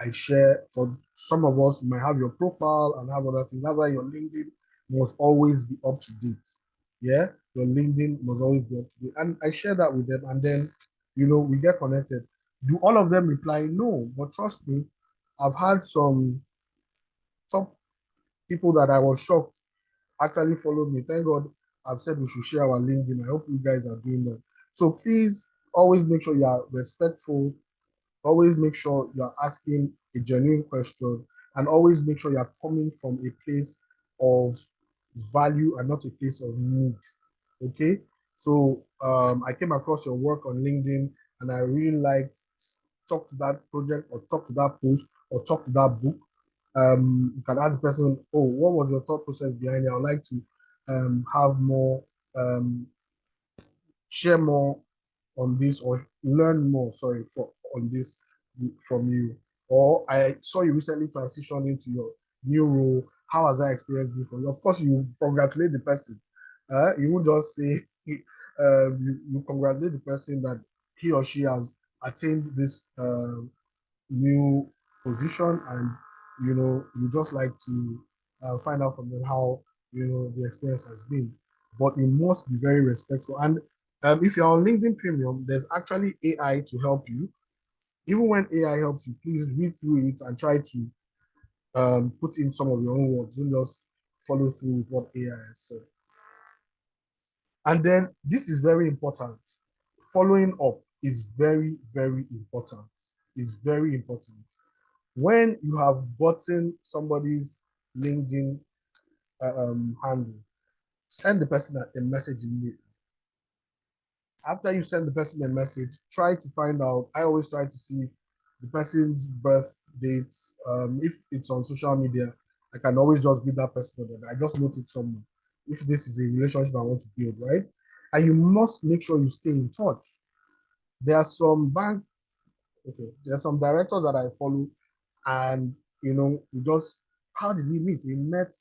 I share. For some of us, you might have your profile and have other things. That's why your LinkedIn must always be up to date. Yeah, your LinkedIn must always be up to date. And I share that with them, and then we get connected. Do all of them reply? No, but trust me, I've had some top people that I was shocked actually followed me. Thank God I've said we should share our LinkedIn. I hope you guys are doing that. So please always make sure you are respectful. Always make sure you're asking a genuine question, and always make sure you're coming from a place of value and not a place of need. Okay. So I came across your work on LinkedIn, and I really liked talk to that project or talk to that post or talk to that book. You can ask the person, oh, what was your thought process behind it? I would like to have more, share more on this, or learn more, sorry, on this from you. Or I saw you recently transitioned into your new role. How has that experience been for you? Of course, you congratulate the person. You won't just say, you congratulate the person that he or she has attained this new position, and you just like to find out from them how the experience has been. But you must be very respectful. And if you're on LinkedIn Premium, there's actually AI to help you. Even when AI helps you, please read through it and try to put in some of your own words. Don't just follow through with what AI has said. And then this is very important. Following up is very, very important. It's very important. When you have gotten somebody's LinkedIn handle, send the person a message immediately. After you send the person a message, try to find out. I always try to see if the person's birth date, if it's on social media, I can always just give that person that I just note it somewhere. If this is a relationship I want to build, right? And you must make sure you stay in touch. There are some there are some directors that I follow, and we just, how did we meet? We met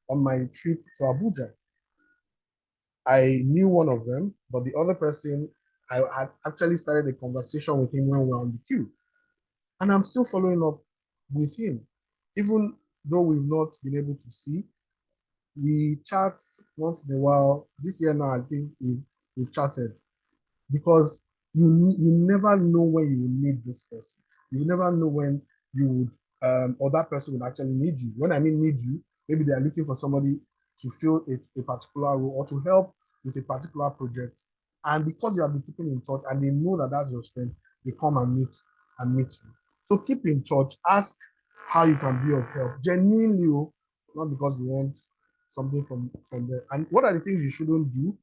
on my trip to Abuja. I knew one of them, but the other person I had actually started a conversation with him when we were on the queue. And I'm still following up with him. Even though we've not been able to see, we chat once in a while. This year now, I think we've chatted because you never know when you will need this person. You never know when you would or that person would actually need you. When I mean need you, maybe they are looking for somebody to fill a particular role or to help with a particular project. And because you have been keeping in touch and they know that that's your strength, they come and meet you. So keep in touch. Ask how you can be of help. Genuinely, not because you want something from there. And what are the things you shouldn't do?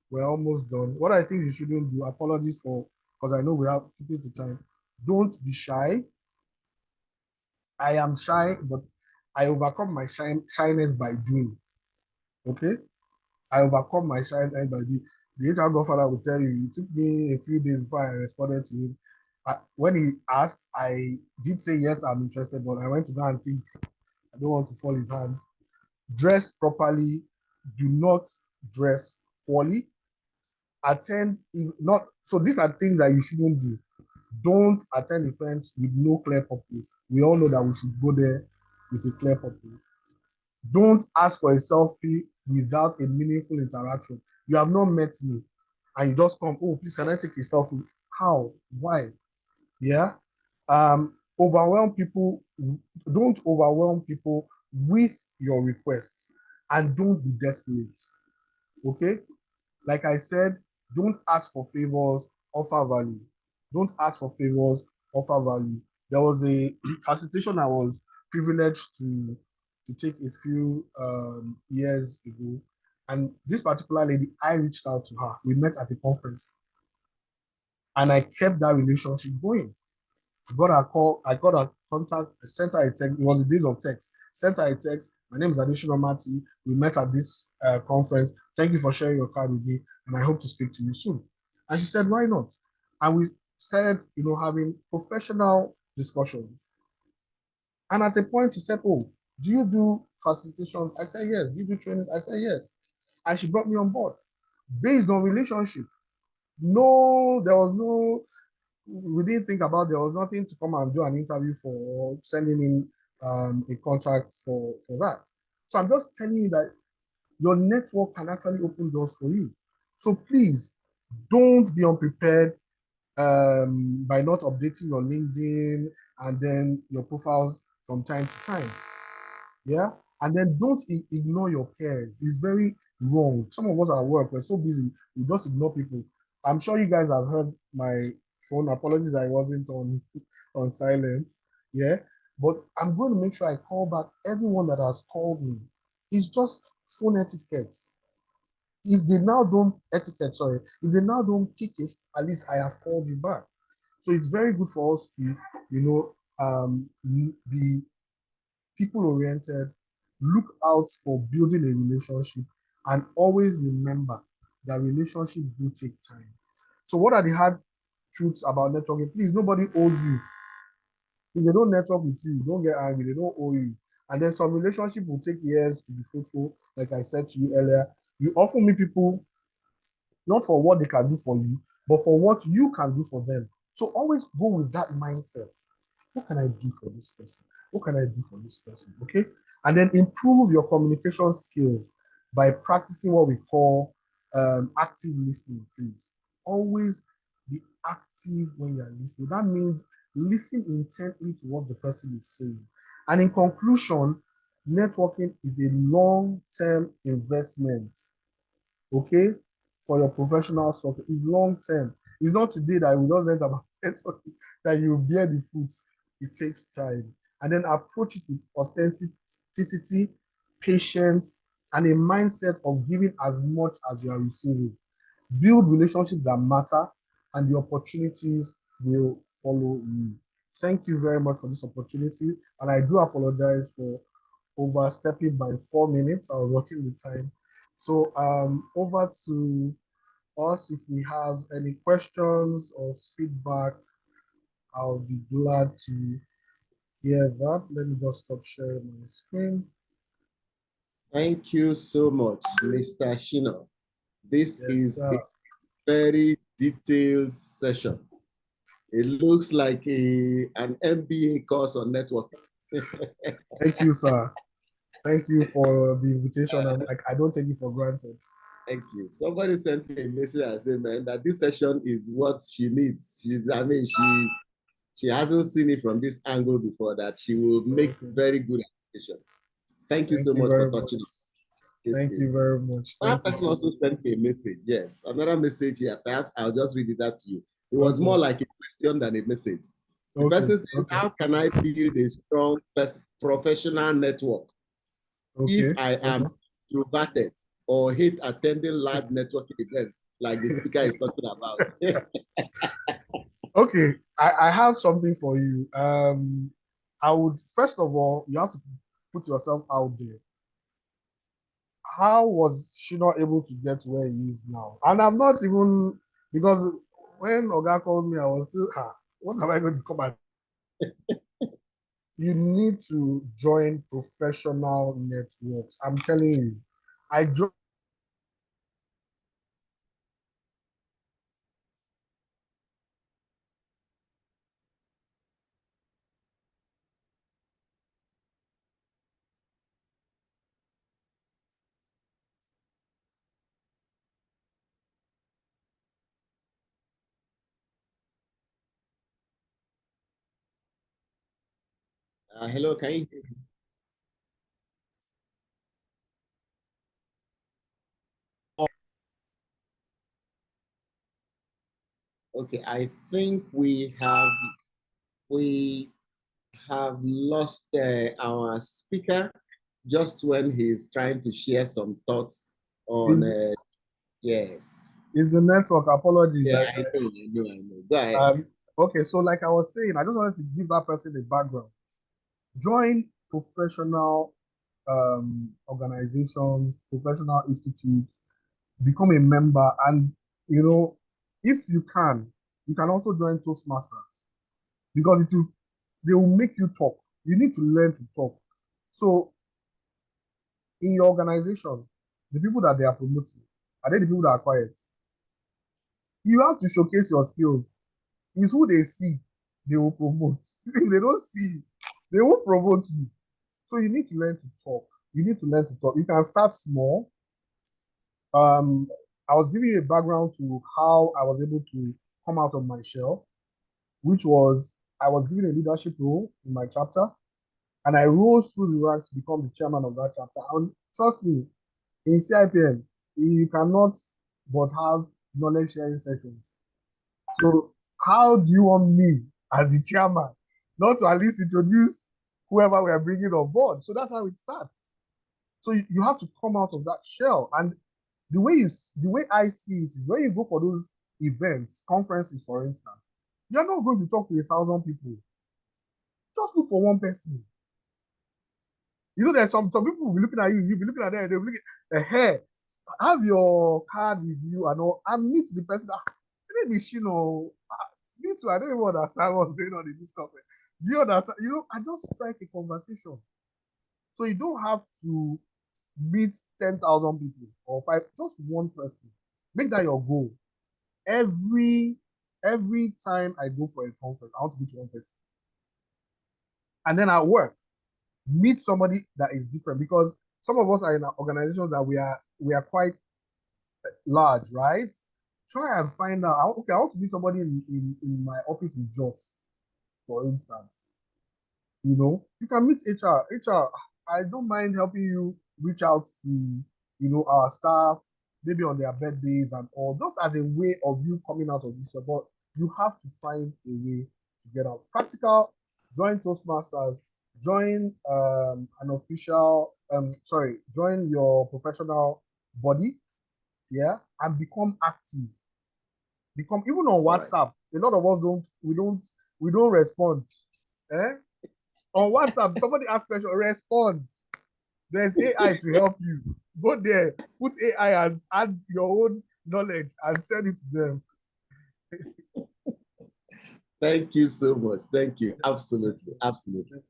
We're almost done. What are the things you shouldn't do? Apologies for, because I know we have keeping to time. Don't be shy. I am shy, but I overcome my shyness by doing. Okay? I overcome my shyness by doing. The HR godfather will tell you, it took me a few days before I responded to him. When he asked, I did say, yes, I'm interested, but I went to go and think, I don't want to fall his hand. Dress properly. Do not dress poorly. Attend, if not, so these are things that you shouldn't do. Don't attend events with no clear purpose. We all know that we should go there with a clear purpose. Don't ask for a selfie without a meaningful interaction. You have not met me and you just come, oh, please, can I take a selfie? How? Why? Yeah. Overwhelm people. Don't overwhelm people with your requests and don't be desperate. Okay. Like I said, don't ask for favors, offer value. Don't ask for favors, offer value. There was a facilitation I was privileged to take a few years ago. And this particular lady, I reached out to her. We met at a conference. And I kept that relationship going. I got a call, I got a contact, I sent her a text. It was the days of text. Sent her a text. My name is Additional Mati. We met at this conference. Thank you for sharing your card with me, and I hope to speak to you soon. And she said, why not? And we started, having professional discussions. And at a point, she said, oh, do you do facilitations? I said, yes. Do you do training? I said, yes. And she brought me on board based on relationship. No, there was no we didn't think about there was nothing to come and do an interview for or sending in a contract for that. So I'm just telling you that your network can actually open doors for you. So please don't be unprepared by not updating your LinkedIn and then your profiles from time to time. Yeah. And then don't ignore your peers. It's very wrong. Some of us at work, we're so busy, we just ignore people. I'm sure you guys have heard my phone. Apologies, I wasn't on silent. Yeah. But I'm going to make sure I call back everyone that has called me. It's just phone etiquette. If they now don't etiquette, sorry, if they now don't pick it, at least I have called you back. So it's very good for us to, be people oriented, look out for building a relationship, and always remember that relationships do take time. So, what are the hard truths about networking? Please, nobody owes you. If they don't network with you, don't get angry, they don't owe you. And then some relationship will take years to be fruitful, like I said to you earlier. You often meet people not for what they can do for you, but for what you can do for them. So always go with that mindset. What can I do for this person? What can I do for this person? Okay. And then improve your communication skills by practicing what we call active listening, please. Always be active when you're listening. That means listen intently to what the person is saying. And in conclusion, networking is a long-term investment, okay, for your professional soccer. It's long term. It's not today that we don't learn about networking that you bear the fruit. It takes time. And then approach it with authenticity, patience, and a mindset of giving as much as you are receiving. Build relationships that matter, and the opportunities will follow you. Thank you very much for this opportunity. And I do apologize for overstepping by 4 minutes. I was watching the time. So over to us. If we have any questions or feedback, I'll be glad to hear that. Let me just stop sharing my screen. Thank you so much, Mr. Shino. This Yes, is sir. a very detailed session. It looks like an MBA course on networking. Thank you, sir. Thank you for the invitation. I don't take it for granted. Thank you. Somebody sent me a message and said, man, that this session is what she needs. She hasn't seen it from this angle before, that she will make very good application. Thank you Thank so you much for very touching much. us. Thank you very much. Another Thank you person so also much. sent me a message. Yes, another message here. Perhaps I'll just read it out to you. It was Okay. more like a question than a message. The Okay. person says, Okay. how can I build a strong professional network if Okay. I am Okay. introverted or hate attending live networking events like the speaker is talking about? Okay. I have something for you. I would, first of all, you have to put yourself out there. How was she not able to get to where he is now? And I'm not even, because when Oga called me, I was still, what am I going to come at? You need to join professional networks. I'm telling you. I joined. Hello, can you hear me? Okay, I think we have lost our speaker just when he's trying to share some thoughts on Is yes. is the network? Apologies. Yeah, I know, I know, I know. Go ahead. Okay, so like I was saying, I just wanted to give that person a background. Join professional organizations, professional institutes, become a member, and you know, if you can also join Toastmasters because they will make you talk. You need to learn to talk. So in your organization, the people that they are promoting, are they the people that are quiet? You have to showcase your skills. It's who they see, they will promote. If they don't see, they won't promote you. So you need to learn to talk. You need to learn to talk. You can start small. Um, I was giving you a background to how I was able to come out of my shell, which was I was given a leadership role in my chapter, and I rose through the ranks to become the chairman of that chapter. And trust me, in CIPM, you cannot but have knowledge sharing sessions. So how do you want me as the chairman not to at least introduce whoever we are bringing on board? So that's how it starts. So you have to come out of that shell. And the way I see it is when you go for those events, conferences, for instance, you're not going to talk to 1,000 people. Just look for one person. You know, there's some people will be looking at you, you'll be looking at them, they'll be looking at hey, have your card with you and all, and meet the person that name is Shino. Me too, I don't even understand what's going on in this company. Do you understand? You know, I just strike a conversation. So you don't have to meet 10,000 people or five, just one person. Make that your goal. Every every time I go for a conference, I want to meet one person. And then at work, meet somebody that is different because some of us are in organizations that we are quite large, right? Try and find out. Okay, I want to meet somebody in my office in Jos, for instance. You know, you can meet HR. HR, I don't mind helping you reach out to, our staff, maybe on their birthdays and all, just as a way of you coming out of this. But you have to find a way to get out. Practical, join Toastmasters, join an official, join your professional body, yeah, and become active. Become even on All right. WhatsApp. A lot of us we don't respond. Eh? On WhatsApp, somebody asks question, respond. There's AI to help you. Go there, put AI and add your own knowledge and send it to them. Thank you so much. Thank you. Absolutely. Absolutely.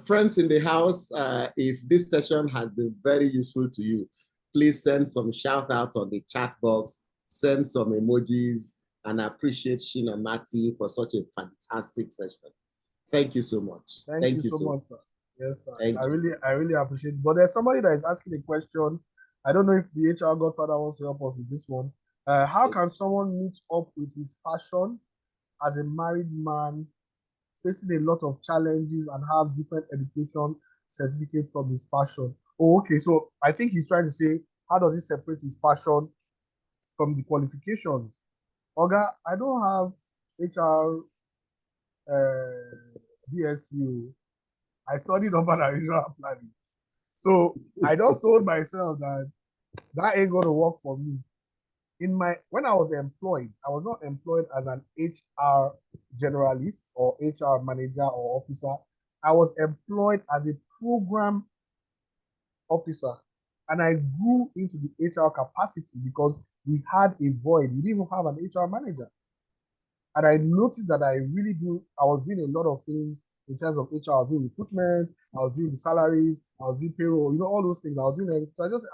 Friends in the house, if this session has been very useful to you, please send some shout outs on the chat box send some emojis, and appreciate Shina Mati for such a fantastic session. Thank you so much. Thank you so much, sir. Yes, sir. Thank you. I really appreciate it. But there's somebody that is asking a question. I don't know if the HR Godfather wants to help us with this one. How can someone meet up with his passion as a married man facing a lot of challenges and have different education certificates from his passion? Oh, okay. So I think he's trying to say, how does he separate his passion from the qualifications? Oga, I don't have HR BSU. I studied urban and regional planning. So I just told myself that ain't gonna work for me. When I was employed, I was not employed as an HR generalist or HR manager or officer. I was employed as a program officer, and I grew into the HR capacity because we had a void. We didn't even have an HR manager. And I noticed that I was doing a lot of things in terms of HR. I was doing recruitment, I was doing the salaries, I was doing payroll, all those things. I was doing everything. So I just,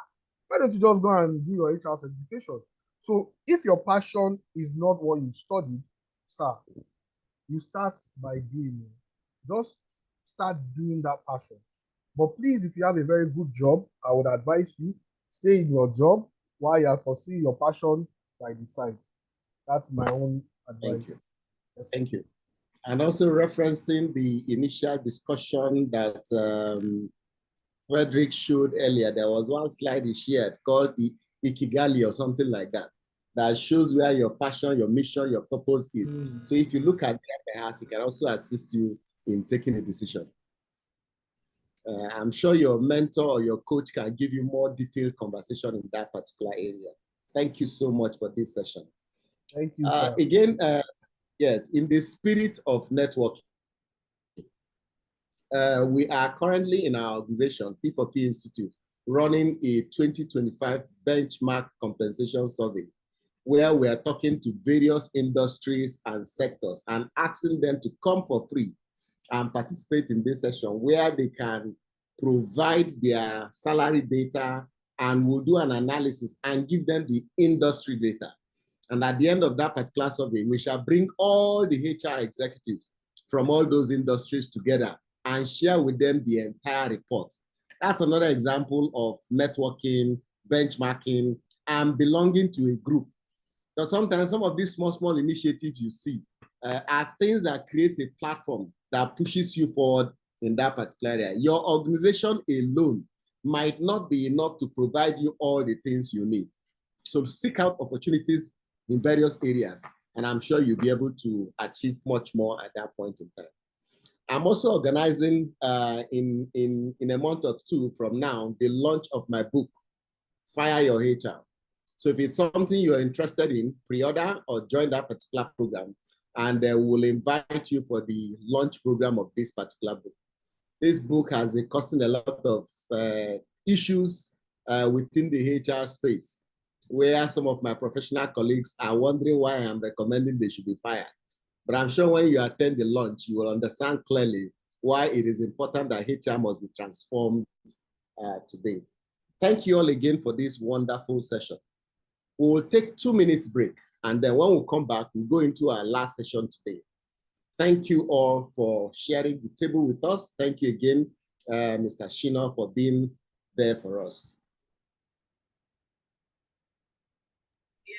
why don't you just go and do your HR certification? So if your passion is not what you studied, sir, you start by doing it. Just start doing that passion. But please, if you have a very good job, I would advise you stay in your job while you are pursuing your passion by the side. That's my own advice. Thank you. Yes. Thank you. And also referencing the initial discussion that Frederick showed earlier, there was one slide he shared called the Ikigali or something like that, that shows where your passion, your mission, your purpose is. So if you look at that, perhaps it can also assist you in taking a decision. I'm sure your mentor or your coach can give you more detailed conversation in that particular area. Thank you so much for this session. Thank you, sir. Again, yes, in the spirit of networking, we are currently in our organization, P4PE Institute, running a 2025 benchmark compensation survey, where we are talking to various industries and sectors and asking them to come for free and participate in this session where they can provide their salary data, and we'll do an analysis and give them the industry data. And at the end of that particular survey, we shall bring all the HR executives from all those industries together and share with them the entire report. That's another example of networking, benchmarking, and belonging to a group. So sometimes some of these small initiatives you see are things that creates a platform that pushes you forward in that particular area. Your organization alone might not be enough to provide you all the things you need. So seek out opportunities in various areas, and I'm sure you'll be able to achieve much more at that point in time. I'm also organizing in a month or two from now, the launch of my book, Fire Your HR. So if it's something you're interested in, pre-order or join that particular program, and we'll invite you for the launch program of this particular book. This book has been causing a lot of issues within the HR space, where some of my professional colleagues are wondering why I'm recommending they should be fired. But I'm sure when you attend the launch, you will understand clearly why it is important that HR must be transformed today. Thank you all again for this wonderful session. We will take 2 minutes break, and then when we come back, we'll go into our last session today. Thank you all for sharing the table with us. Thank you again, Mr. Shina, for being there for us.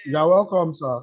You're welcome, sir.